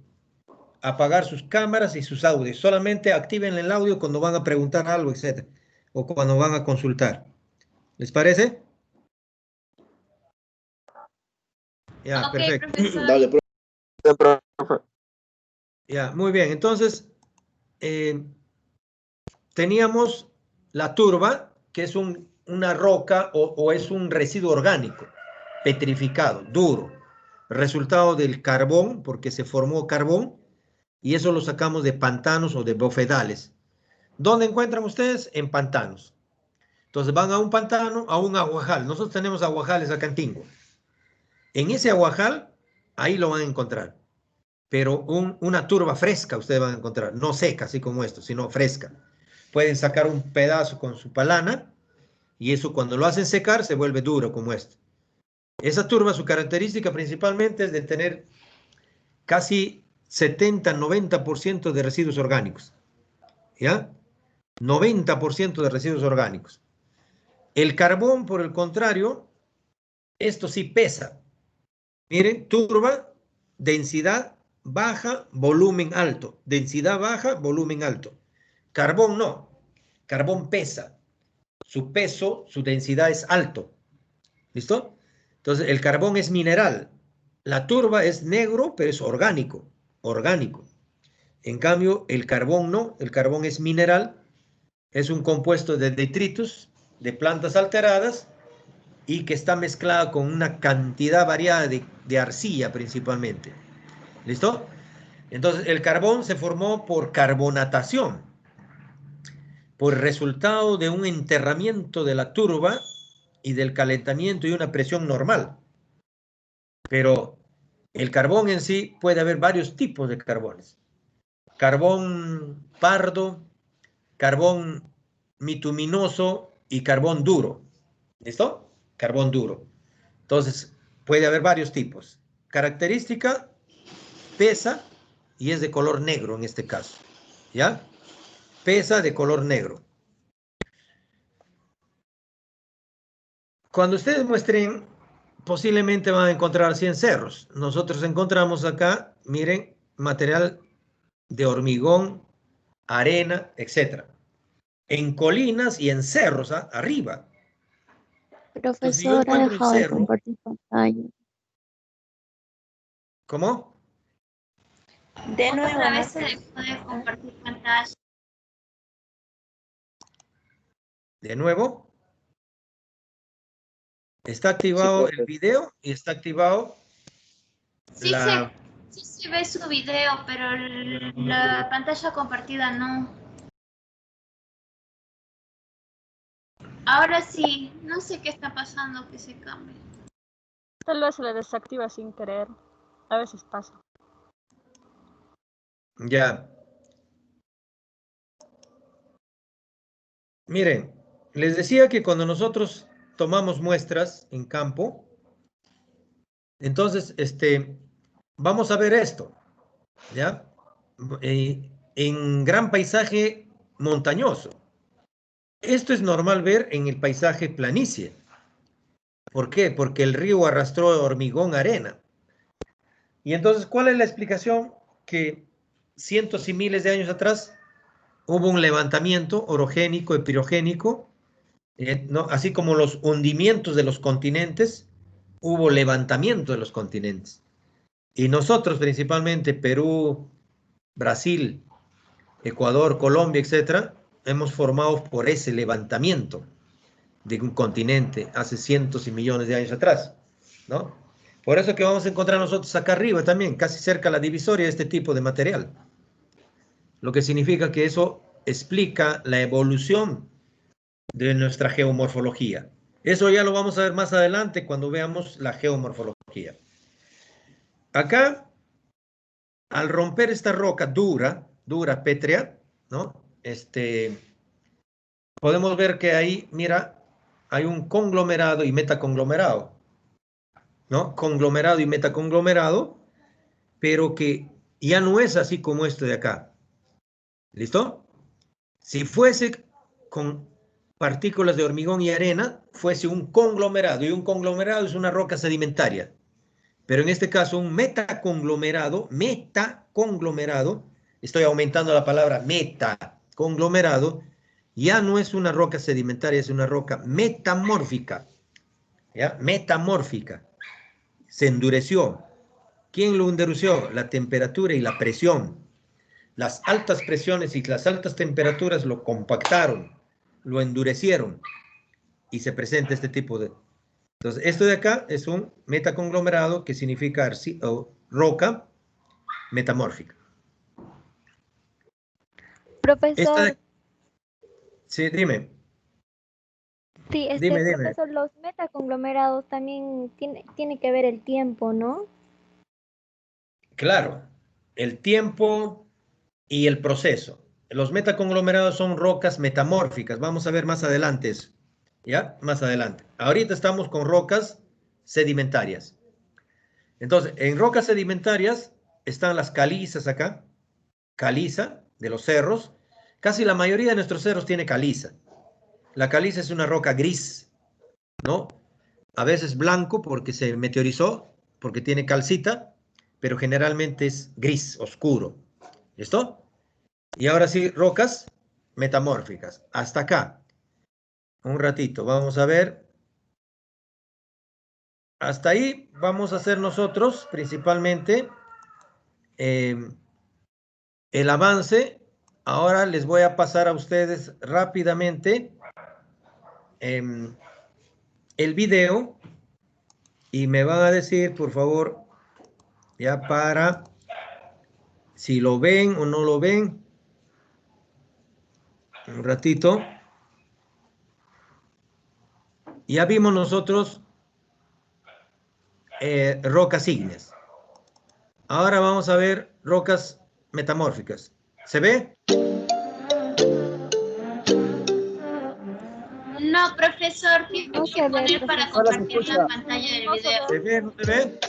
apagar sus cámaras y sus audios. Solamente activen el audio cuando van a preguntar algo, etcétera, o cuando van a consultar. ¿Les parece? Ya, Ok, perfecto. profesor. Dale, profe. Ya, muy bien. Entonces, teníamos la turba, que es una roca o es un residuo orgánico, petrificado, duro, resultado del carbón, porque se formó carbón, y eso lo sacamos de pantanos o de bofedales. ¿Dónde encuentran ustedes? En pantanos. Entonces van a un pantano, a un aguajal. Nosotros tenemos aguajales acá en Tingo. En ese aguajal, ahí lo van a encontrar. Pero una turba fresca ustedes van a encontrar, no seca, así como esto, sino fresca. Pueden sacar un pedazo con su palana y eso cuando lo hacen secar se vuelve duro como esto. Esa turba, su característica principalmente es de tener casi 70-90% de residuos orgánicos. ¿Ya? 90% de residuos orgánicos. El carbón, por el contrario, esto sí pesa. Miren, turba, densidad baja, volumen alto. Densidad baja, volumen alto. Carbón no. Carbón pesa. Su peso, su densidad es alto. ¿Listo? Entonces, el carbón es mineral. La turba es negro, pero es orgánico. Orgánico. En cambio, el carbón no. El carbón es mineral. Es un compuesto de detritus, de plantas alteradas, y que está mezclada con una cantidad variada de arcilla principalmente. ¿Listo? Entonces, el carbón se formó por carbonatación, por resultado de un enterramiento de la turba y del calentamiento y una presión normal. Pero el carbón en sí puede haber varios tipos de carbones. Carbón pardo, carbón bituminoso y carbón duro. ¿Listo? Carbón duro. Entonces, puede haber varios tipos. Característica, pesa y es de color negro en este caso. ¿Ya? Pesa de color negro. Cuando ustedes muestren, posiblemente van a encontrar 100 cerros. Nosotros encontramos acá, miren, material de hormigón, arena, etcétera. en colinas y en cerros, arriba. Entonces, si yo Profesor, ha encuentro un dejado de cerro, compartir pantalla. ¿cómo? De nuevo, Otra no vez se sé. dejó de compartir pantalla. De nuevo, está Sí, activado el profe. video y está activado Sí se ve su video, pero la pantalla compartida no. Ahora sí, no sé qué está pasando que se cambie. Tal vez se le desactiva sin querer. A veces pasa. Ya. Miren, les decía que cuando nosotros tomamos muestras en campo, entonces, vamos a ver esto, ¿ya? En gran paisaje montañoso. Esto es normal ver en el paisaje planicie. ¿Por qué? Porque el río arrastró hormigón, arena. Y entonces, ¿cuál es la explicación? Que cientos y miles de años atrás hubo un levantamiento orogénico, epirogénico, ¿no? Así como los hundimientos de los continentes, hubo levantamiento de los continentes. Y nosotros, principalmente Perú, Brasil, Ecuador, Colombia, etcétera, hemos formado por ese levantamiento de un continente hace cientos y millones de años atrás, ¿no? Por eso que vamos a encontrar nosotros acá arriba también, casi cerca a la divisoria, este tipo de material. Lo que significa que eso explica la evolución de nuestra geomorfología. Eso ya lo vamos a ver más adelante cuando veamos la geomorfología. Acá, al romper esta roca dura, pétrea, ¿no? Podemos ver que ahí, mira, hay un conglomerado y metaconglomerado, ¿no? Conglomerado y metaconglomerado, pero que ya no es así como esto de acá. ¿Listo? Si fuese con partículas de hormigón y arena, fuese un conglomerado, y un conglomerado es una roca sedimentaria. Pero en este caso, un metaconglomerado, estoy aumentando la palabra metaconglomerado, ya no es una roca sedimentaria, es una roca metamórfica. ¿Ya? Metamórfica. Se endureció. ¿Quién lo endureció? La temperatura y la presión. Las altas presiones y las altas temperaturas lo compactaron, lo endurecieron y se presenta este tipo de... Entonces, esto de acá es un metaconglomerado que significa roca metamórfica. Profesor, Sí, dime. sí, Dime. profesor, los metaconglomerados también tiene que ver el tiempo, ¿no? Claro, el tiempo y el proceso. Los metaconglomerados son rocas metamórficas. Vamos a ver más adelante eso. ¿Ya? Más adelante. Ahorita estamos con rocas sedimentarias. Entonces, en rocas sedimentarias están las calizas acá. Caliza de los cerros. Casi la mayoría de nuestros cerros tiene caliza. La caliza es una roca gris, ¿no? A veces blanco porque se meteorizó, porque tiene calcita, pero generalmente es gris, oscuro. ¿Listo? Y ahora sí, rocas metamórficas. Hasta acá. Un ratito, vamos a ver. Hasta ahí vamos a hacer nosotros principalmente el avance. Ahora les voy a pasar a ustedes rápidamente el video y me van a decir, por favor, ya para si lo ven o no lo ven. Un ratito. Ya vimos nosotros rocas ígneas. Ahora vamos a ver rocas metamórficas. ¿Se ve? No, profesor, tiene No que se ve, poner para profesor. compartir la pantalla del video. ¿Se ve? ¿No se ve?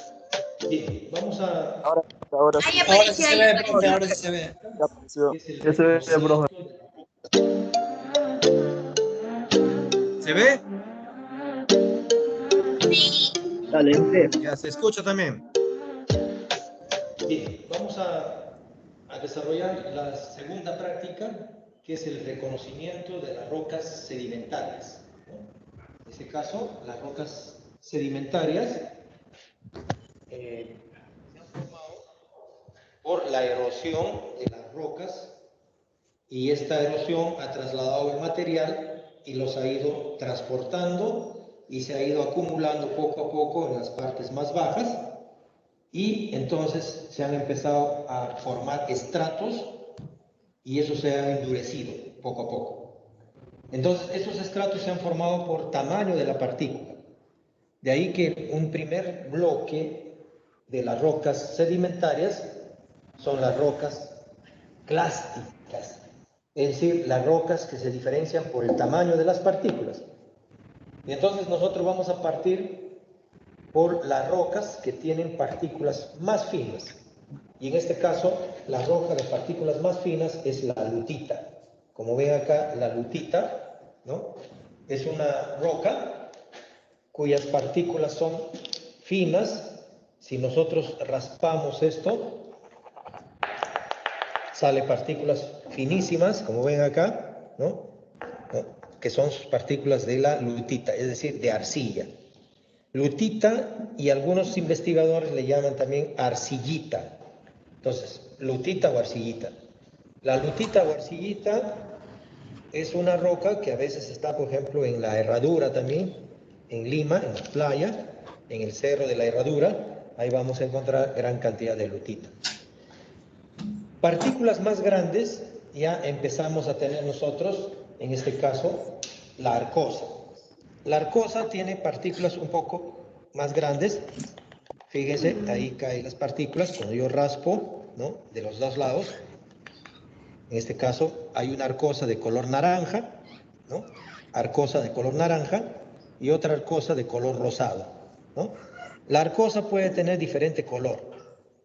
Sí, vamos a... Ahora sí. Ahí Ahora sí apareció, se ahí ve, profe, apareció. ahora sí se ve. Ya apareció. Ya se ve, profe. ¿Se ve? Sí. Dale, Ya se escucha también. Bien, vamos a desarrollar la segunda práctica que es el reconocimiento de las rocas sedimentarias, ¿no? En este caso, las rocas sedimentarias se han formado por la erosión de las rocas, y esta erosión ha trasladado el material y los ha ido transportando y se ha ido acumulando poco a poco en las partes más bajas, y entonces se han empezado a formar estratos y eso se ha endurecido poco a poco. Entonces esos estratos se han formado por tamaño de la partícula. De ahí que un primer bloque de las rocas sedimentarias son las rocas clásticas, es decir, las rocas que se diferencian por el tamaño de las partículas. Y entonces nosotros vamos a partir por las rocas que tienen partículas más finas. Y en este caso, la roca de partículas más finas es la lutita. Como ven acá, la lutita, ¿no? Es una roca cuyas partículas son finas. Si nosotros raspamos esto, sale partículas finísimas, como ven acá, ¿no? Que son sus partículas de la lutita, es decir, de arcilla. Lutita, y algunos investigadores le llaman también arcillita. Entonces, lutita o arcillita. La lutita o arcillita es una roca que a veces está, por ejemplo, en la Herradura también, en Lima, en la playa, en el cerro de la Herradura. Ahí vamos a encontrar gran cantidad de lutita. Partículas más grandes ya empezamos a tener nosotros, en este caso, la arcosa. La arcosa tiene partículas un poco más grandes. Fíjense, ahí caen las partículas cuando yo raspo, ¿no? De los dos lados. En este caso hay una arcosa de color naranja, ¿no? Arcosa de color naranja y otra arcosa de color rosado, ¿no? La arcosa puede tener diferente color.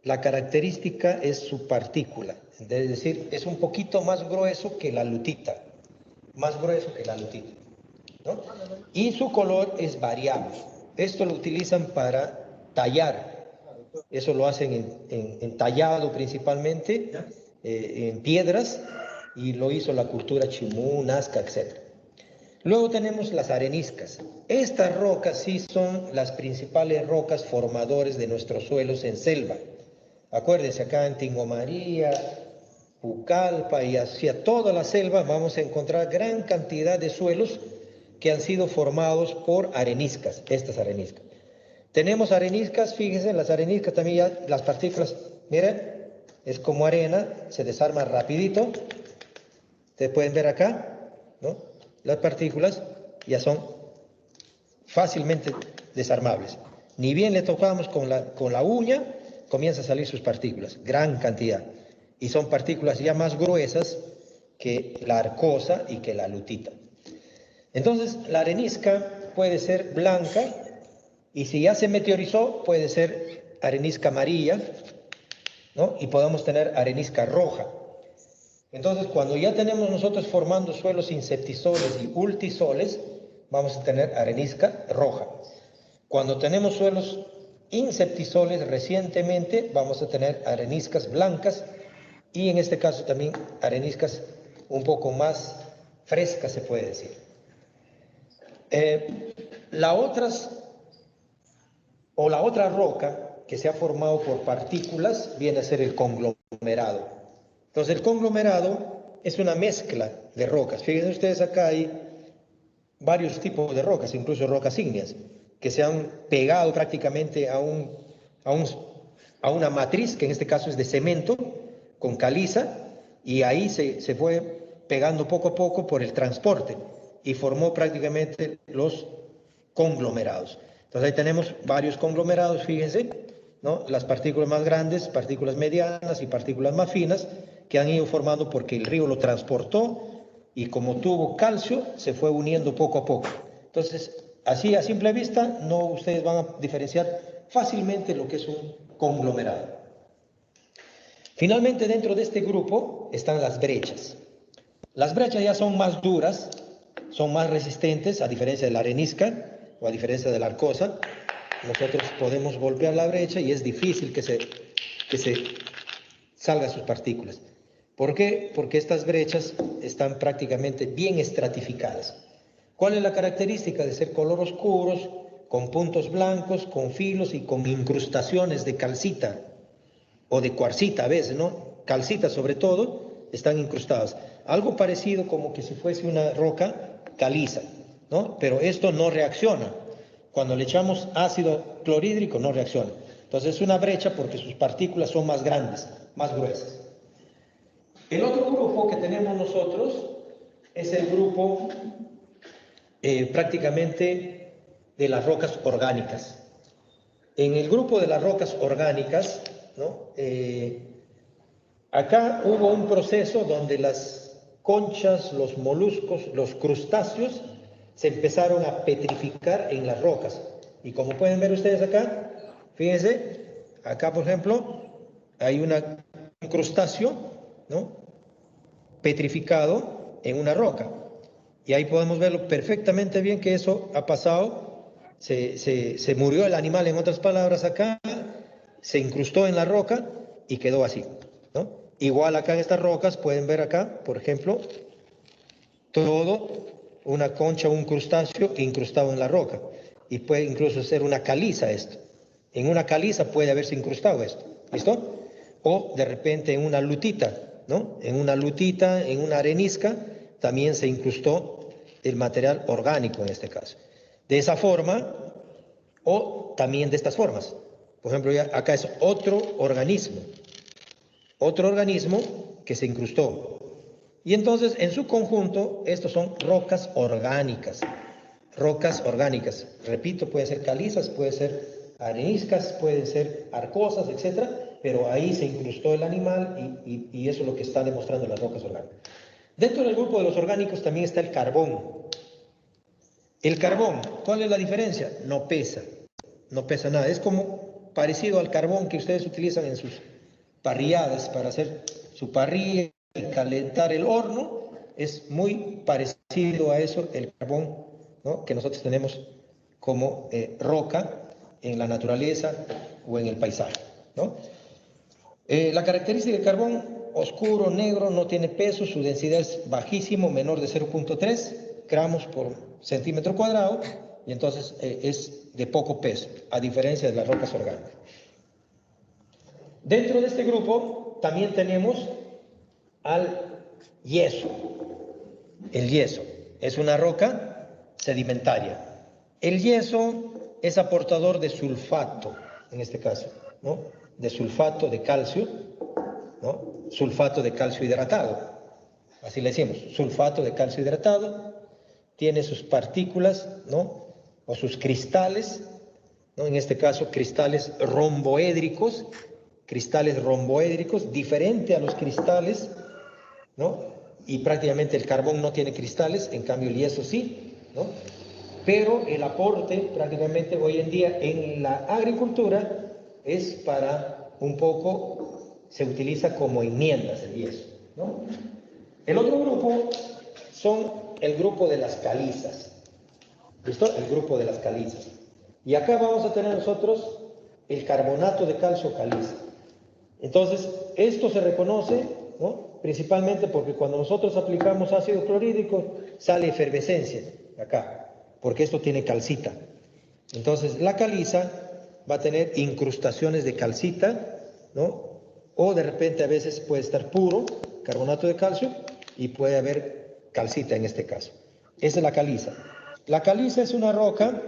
La característica es su partícula, es decir, es un poquito más grueso que la lutita, más grueso que la lutita, ¿no? Y su color es variable. Esto lo utilizan para tallar. Eso lo hacen en tallado principalmente, en piedras, y lo hizo la cultura Chimú, Nazca, etc. Luego tenemos las areniscas. Estas rocas sí son las principales rocas formadores de nuestros suelos en selva. Acuérdense, acá en Tingomaría, Pucallpa y hacia toda la selva vamos a encontrar gran cantidad de suelos que han sido formados por areniscas, estas areniscas. Tenemos areniscas, fíjense, las areniscas también ya, las partículas, miren, es como arena, se desarma rapidito. Ustedes pueden ver acá, ¿no? Las partículas ya son fácilmente desarmables. Ni bien le tocamos con la uña, comienza a salir sus partículas, gran cantidad. Y son partículas ya más gruesas que la arcosa y que la lutita. Entonces, la arenisca puede ser blanca, y si ya se meteorizó, puede ser arenisca amarilla, ¿no? Y podemos tener arenisca roja. Entonces, cuando ya tenemos nosotros formando suelos inseptisoles y ultisoles, vamos a tener arenisca roja. Cuando tenemos suelos inseptisoles recientemente, vamos a tener areniscas blancas, y en este caso también areniscas un poco más frescas, se puede decir. La otra roca que se ha formado por partículas viene a ser el conglomerado. Entonces, el conglomerado es una mezcla de rocas. Fíjense ustedes, acá hay varios tipos de rocas, incluso rocas ígneas, que se han pegado prácticamente a una matriz, que en este caso es de cemento, con caliza, y ahí se fue pegando poco a poco por el transporte, y formó prácticamente los conglomerados. Entonces ahí tenemos varios conglomerados, fíjense, ¿no? Las partículas más grandes, partículas medianas y partículas más finas, que han ido formando porque el río lo transportó, y como tuvo calcio, se fue uniendo poco a poco. Entonces, así a simple vista, no ustedes van a diferenciar fácilmente lo que es un conglomerado. Finalmente, dentro de este grupo están las brechas. Las brechas ya son más duras, son más resistentes, a diferencia de la arenisca o a diferencia de la arcosa. Nosotros podemos golpear la brecha y es difícil que se salgan sus partículas. ¿Por qué? Porque estas brechas están prácticamente bien estratificadas. ¿Cuál es la característica de ser color oscuros, con puntos blancos, con filos y con incrustaciones de calcita o de cuarcita a veces, ¿no? Calcita sobre todo, están incrustadas. Algo parecido como que si fuese una roca caliza, ¿no? Pero esto no reacciona. Cuando le echamos ácido clorhídrico no reacciona. Entonces es una brecha porque sus partículas son más grandes, más gruesas. El otro grupo que tenemos nosotros es el grupo prácticamente de las rocas orgánicas. En el grupo de las rocas orgánicas, ¿no? Acá hubo un proceso donde las conchas, los moluscos, los crustáceos se empezaron a petrificar en las rocas. Y como pueden ver ustedes acá, fíjense, acá por ejemplo, hay un crustáceo, ¿no? Petrificado en una roca. Y ahí podemos verlo perfectamente bien que eso ha pasado, se murió el animal, en otras palabras, acá, se incrustó en la roca y quedó así, ¿no? Igual acá en estas rocas, pueden ver acá, por ejemplo, todo una concha, un crustáceo incrustado en la roca. Y puede incluso ser una caliza esto. En una caliza puede haberse incrustado esto, ¿listo? O de repente en una lutita, ¿no? En una lutita, en una arenisca, también se incrustó el material orgánico en este caso. De esa forma, o también de estas formas. Por ejemplo, ya acá es otro organismo que se incrustó. Y entonces, en su conjunto, estos son rocas orgánicas. Rocas orgánicas. Repito, pueden ser calizas, pueden ser areniscas, pueden ser arcosas, etc. Pero ahí se incrustó el animal y eso es lo que está demostrando las rocas orgánicas. Dentro del grupo de los orgánicos también está el carbón. El carbón, ¿cuál es la diferencia? No pesa nada. Es como parecido al carbón que ustedes utilizan en sus parrilladas para hacer su parrilla y calentar el horno. Es muy parecido a eso el carbón, ¿no? Que nosotros tenemos como roca en la naturaleza o en el paisaje, ¿no? La característica del carbón, oscuro, negro, no tiene peso, su densidad es bajísimo, menor de 0.3 gramos por centímetro cuadrado, y entonces es de poco peso, a diferencia de las rocas orgánicas. Dentro de este grupo también tenemos al yeso. El yeso es una roca sedimentaria. El yeso es aportador de sulfato, en este caso, ¿no? De sulfato de calcio, ¿no? Sulfato de calcio hidratado. Así le decimos, sulfato de calcio hidratado. Tiene sus partículas, ¿no? O sus cristales, ¿no? En este caso, cristales romboédricos, diferente a los cristales, ¿no? Y prácticamente el carbón no tiene cristales, en cambio el yeso sí, ¿no? Pero el aporte prácticamente hoy en día en la agricultura es para un poco, se utiliza como enmiendas el yeso, ¿no? El otro grupo son el grupo de las calizas, ¿listo? El grupo de las calizas. Y acá vamos a tener nosotros el carbonato de calcio caliza. Entonces, esto se reconoce, ¿no? Principalmente porque cuando nosotros aplicamos ácido clorhídrico sale efervescencia acá, porque esto tiene calcita. Entonces, la caliza va a tener incrustaciones de calcita, ¿no? O de repente a veces puede estar puro carbonato de calcio y puede haber calcita en este caso. Esa es la caliza. La caliza es una roca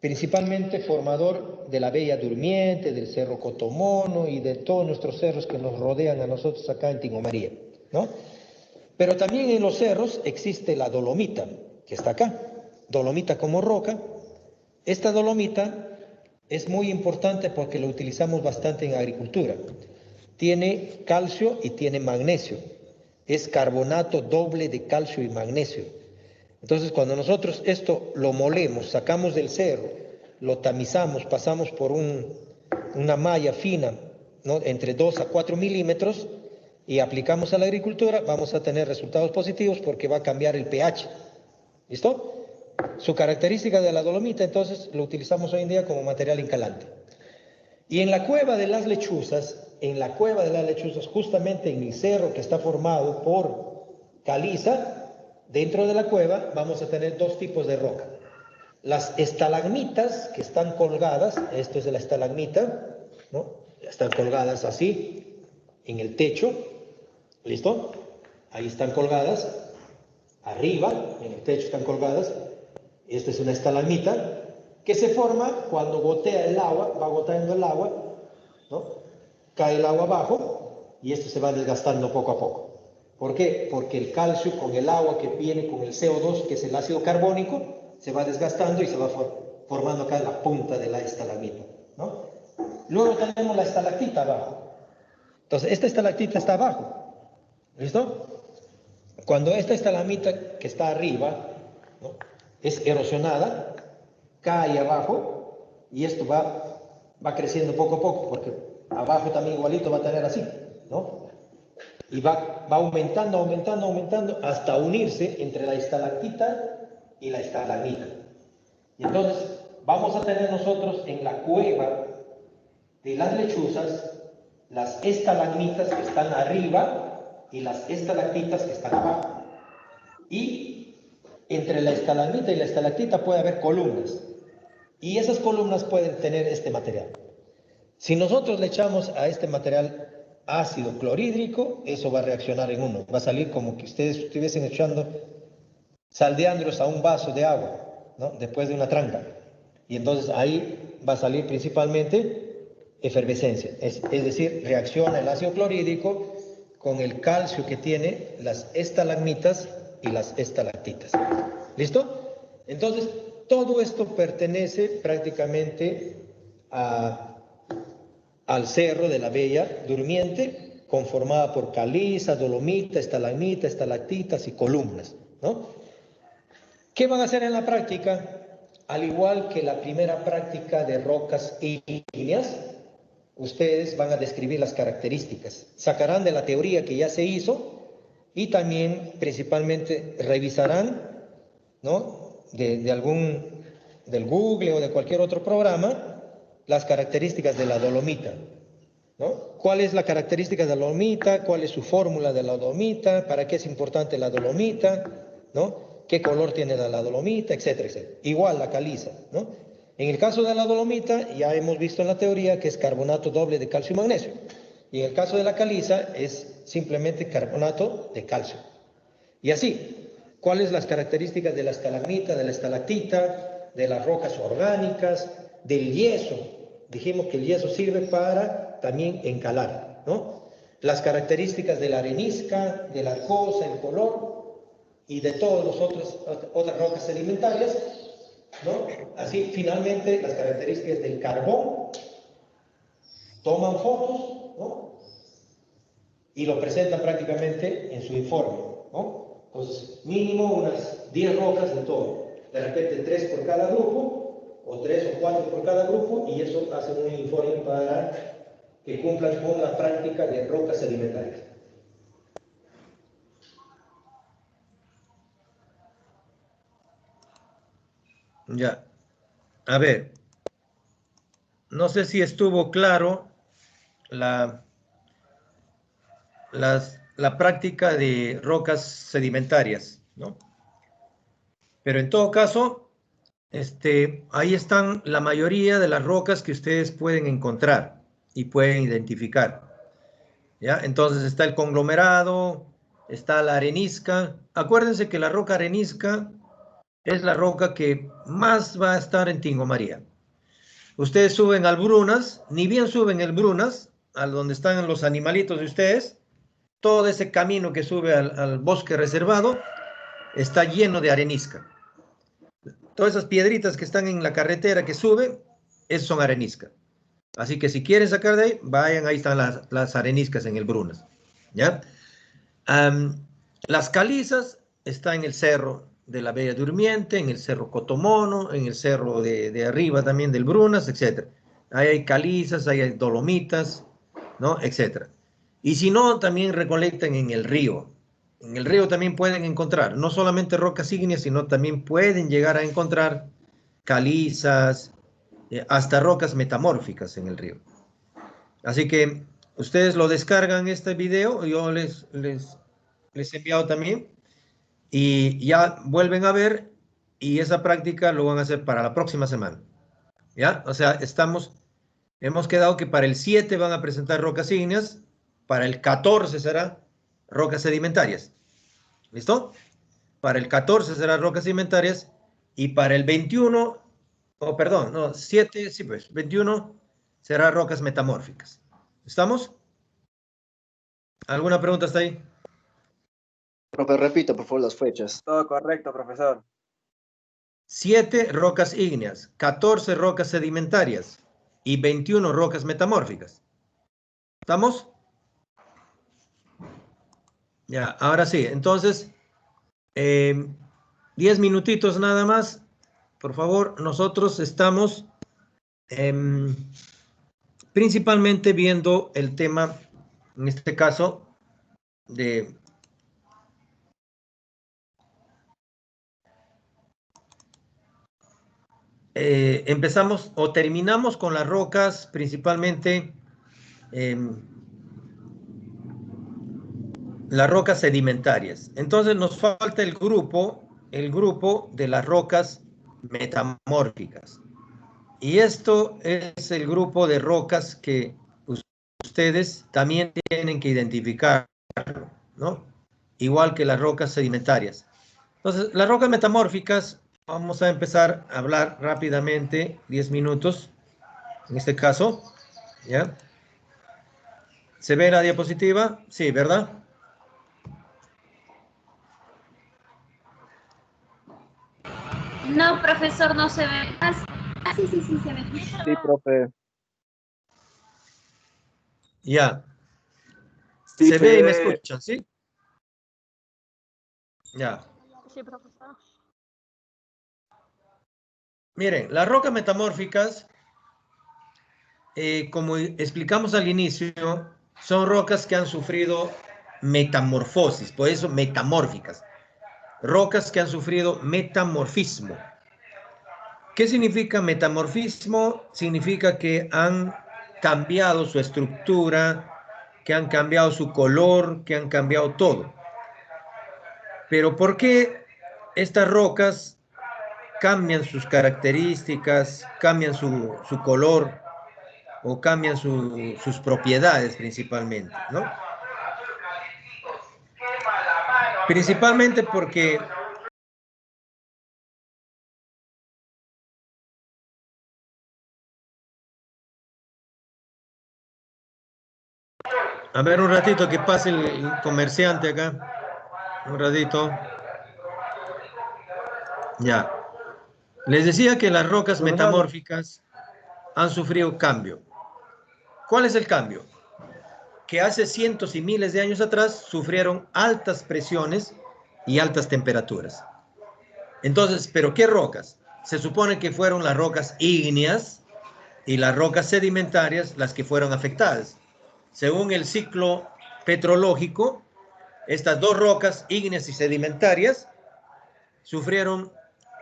principalmente formador de la Bella Durmiente, del Cerro Cotomono y de todos nuestros cerros que nos rodean a nosotros acá en Tingo María, ¿no? Pero también en los cerros existe la dolomita, que está acá, dolomita como roca. Esta dolomita es muy importante porque la utilizamos bastante en agricultura. Tiene calcio y tiene magnesio. Es carbonato doble de calcio y magnesio. Entonces, cuando nosotros esto lo molemos, sacamos del cerro, lo tamizamos, pasamos por una malla fina, ¿no? Entre 2 a 4 milímetros y aplicamos a la agricultura, vamos a tener resultados positivos porque va a cambiar el pH. ¿Listo? Su característica de la dolomita, entonces, lo utilizamos hoy en día como material incalante. Y en la cueva de las lechuzas en la cueva de las lechuzas, justamente en el cerro que está formado por caliza, dentro de la cueva vamos a tener dos tipos de roca. Las estalagmitas que están colgadas, esto es de la estalagmita, ¿no? Están colgadas así en el techo, ¿listo? Ahí están colgadas, arriba en el techo están colgadas. Esta es una estalagmita que se forma cuando gotea el agua, va goteando el agua, ¿no? Cae el agua abajo y esto se va desgastando poco a poco. ¿Por qué? Porque el calcio con el agua que viene con el CO2, que es el ácido carbónico, se va desgastando y se va formando acá en la punta de la estalagmita, ¿no? Luego tenemos la estalactita abajo. Entonces, esta estalactita está abajo, ¿listo? Cuando esta estalagmita que está arriba, ¿no?, es erosionada, cae abajo y esto va creciendo poco a poco, porque abajo también igualito va a tener así, ¿no? Y va aumentando, aumentando, aumentando hasta unirse entre la estalactita y la estalagmita. Y entonces vamos a tener nosotros en la cueva de las lechuzas las estalagmitas que están arriba y las estalactitas que están abajo. Y entre la estalagmita y la estalactita puede haber columnas. Y esas columnas pueden tener este material. Si nosotros le echamos a este material ácido clorhídrico, eso va a reaccionar en uno. Va a salir como que ustedes estuviesen echando sal de Andros a un vaso de agua, ¿no?, después de una tranca. Y entonces ahí va a salir principalmente efervescencia. Es decir, reacciona el ácido clorhídrico con el calcio que tiene las estalagmitas y las estalactitas. ¿Listo? Entonces, todo esto pertenece prácticamente al cerro de la Bella Durmiente, conformada por caliza, dolomita, estalagmita, estalactitas y columnas, ¿no? ¿Qué van a hacer en la práctica? Al igual que la primera práctica de rocas ígneas, ustedes van a describir las características. Sacarán de la teoría que ya se hizo y también principalmente revisarán, ¿no?, del Google o de cualquier otro programa, las características de la dolomita, ¿no? ¿Cuál es la característica de la dolomita? ¿Cuál es su fórmula de la dolomita? ¿Para qué es importante la dolomita? ¿No? ¿Qué color tiene la dolomita? Etcétera, etcétera. Igual la caliza, ¿no? En el caso de la dolomita, ya hemos visto en la teoría que es carbonato doble de calcio y magnesio. Y en el caso de la caliza es simplemente carbonato de calcio. Y así, ¿cuáles las características de la estalagmita, de la estalactita, de las rocas orgánicas, del yeso? Dijimos que el yeso sirve para también encalar, ¿no? Las características de la arenisca, de la arcosa, el color y de todas las otras rocas sedimentarias, ¿no? Así, finalmente, las características del carbón. Toman fotos, ¿no?, y lo presentan prácticamente en su informe, ¿no? Entonces, mínimo unas 10 rocas de todo. De repente 3 por cada grupo, o 3 o 4 por cada grupo, y eso hace un informe para que cumplan con la práctica de rocas sedimentarias. Ya. A ver. No sé si estuvo claro la práctica de rocas sedimentarias, ¿no? Pero en todo caso, ahí están la mayoría de las rocas que ustedes pueden encontrar y pueden identificar, ¿ya? Entonces está el conglomerado, está la arenisca. Acuérdense que la roca arenisca es la roca que más va a estar en Tingo María. Ustedes suben al Brunas, ni bien suben el Brunas, a donde están los animalitos de ustedes, todo ese camino que sube al bosque reservado está lleno de arenisca. Todas esas piedritas que están en la carretera que suben, esas son arenisca. Así que si quieren sacar de ahí, vayan, ahí están las areniscas en el Brunas, ¿ya? Las calizas están en el cerro de la Bella Durmiente, en el cerro Cotomono, en el cerro de arriba también del Brunas, etc. Ahí hay calizas, ahí hay dolomitas, ¿no?, etcétera. Y si no, también recolectan en el río. En el río también pueden encontrar, no solamente rocas ígneas, sino también pueden llegar a encontrar calizas, hasta rocas metamórficas en el río. Así que Ustedes lo descargan este video, yo les he enviado también, y ya vuelven a ver, y esa práctica lo van a hacer para la próxima semana. ¿Ya? O sea, hemos quedado que para el 7 van a presentar rocas ígneas, para el 14 será rocas sedimentarias. ¿Listo? Para el 14 será rocas sedimentarias, y para el 21, perdón, no, 7, sí pues, 21 será rocas metamórficas. ¿Estamos? ¿Alguna pregunta hasta ahí? Profe, repito, por favor, las fechas. Todo correcto, profesor. 7 rocas ígneas, 14 rocas sedimentarias y 21 rocas metamórficas. ¿Estamos? Ya, ahora sí. Entonces, 10 minutitos nada más. Por favor, nosotros estamos principalmente viendo el tema, en este caso, de... empezamos o terminamos con las rocas principalmente las rocas sedimentarias. Entonces nos falta el grupo de las rocas metamórficas. Y esto es el grupo de rocas que ustedes también tienen que identificar, ¿no? Igual que las rocas sedimentarias. Entonces, las rocas metamórficas, vamos a empezar a hablar rápidamente, 10 minutos, en este caso, ¿ya? ¿Se ve la diapositiva? Sí, ¿verdad? No, profesor, no se ve. Sí, se ve. Sí, profe. Ya. Sí, ¿Se ve y me escuchan, sí? Ya. Sí, profesor. Miren, las rocas metamórficas, como explicamos al inicio, son rocas que han sufrido metamorfosis, por eso metamórficas. Rocas que han sufrido metamorfismo. ¿Qué significa metamorfismo? Significa que han cambiado su estructura, que han cambiado su color, que han cambiado todo. Pero ¿por qué estas rocas cambian sus características, cambian su color o cambian sus propiedades principalmente, ¿no? Principalmente porque a ver un ratito que pase el comerciante acá. Un ratito. Ya. Les decía que las rocas metamórficas han sufrido cambio. ¿Cuál es el cambio? Que hace cientos y miles de años atrás sufrieron altas presiones y altas temperaturas. Entonces, ¿pero qué rocas? Se supone que fueron las rocas ígneas y las rocas sedimentarias las que fueron afectadas. Según el ciclo petrológico, estas dos rocas ígneas y sedimentarias sufrieron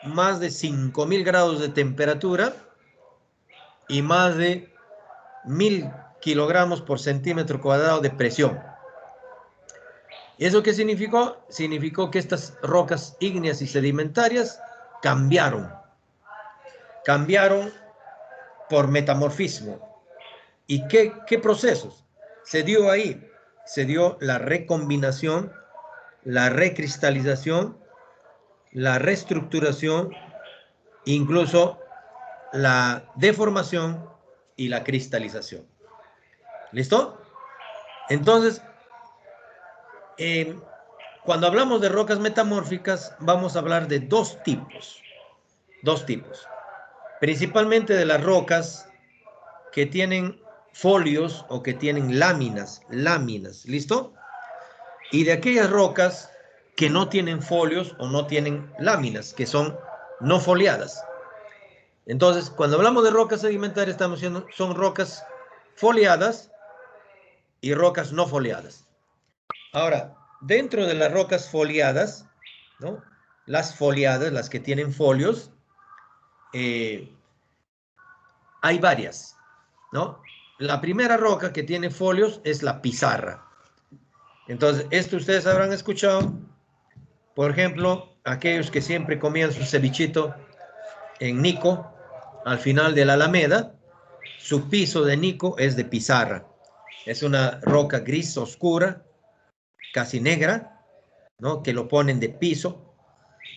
más de 5.000 grados de temperatura y más de 1.000 kilogramos por centímetro cuadrado de presión. ¿Y eso qué significó? Significó que estas rocas ígneas y sedimentarias cambiaron por metamorfismo. ¿Y qué procesos se dio ahí? Se dio la recombinación, la recristalización, la reestructuración, incluso la deformación y la cristalización. ¿Listo? Entonces, cuando hablamos de rocas metamórficas, vamos a hablar de dos tipos. Principalmente de las rocas que tienen folios o que tienen láminas, ¿listo? Y de aquellas rocas que no tienen folios o no tienen láminas, que son no foliadas. Entonces, cuando hablamos de rocas sedimentarias, estamos diciendo son rocas foliadas y rocas no foliadas. Ahora, dentro de las rocas foliadas, ¿no? Las foliadas, las que tienen folios, hay varias, ¿no? la primera roca que tiene folios es la pizarra. Entonces, esto ustedes habrán escuchado. Por ejemplo, aquellos que siempre comían su cevichito en Nico, al final de la Alameda, su piso de Nico es de pizarra. Es una roca gris oscura, casi negra, ¿no? Que lo ponen de piso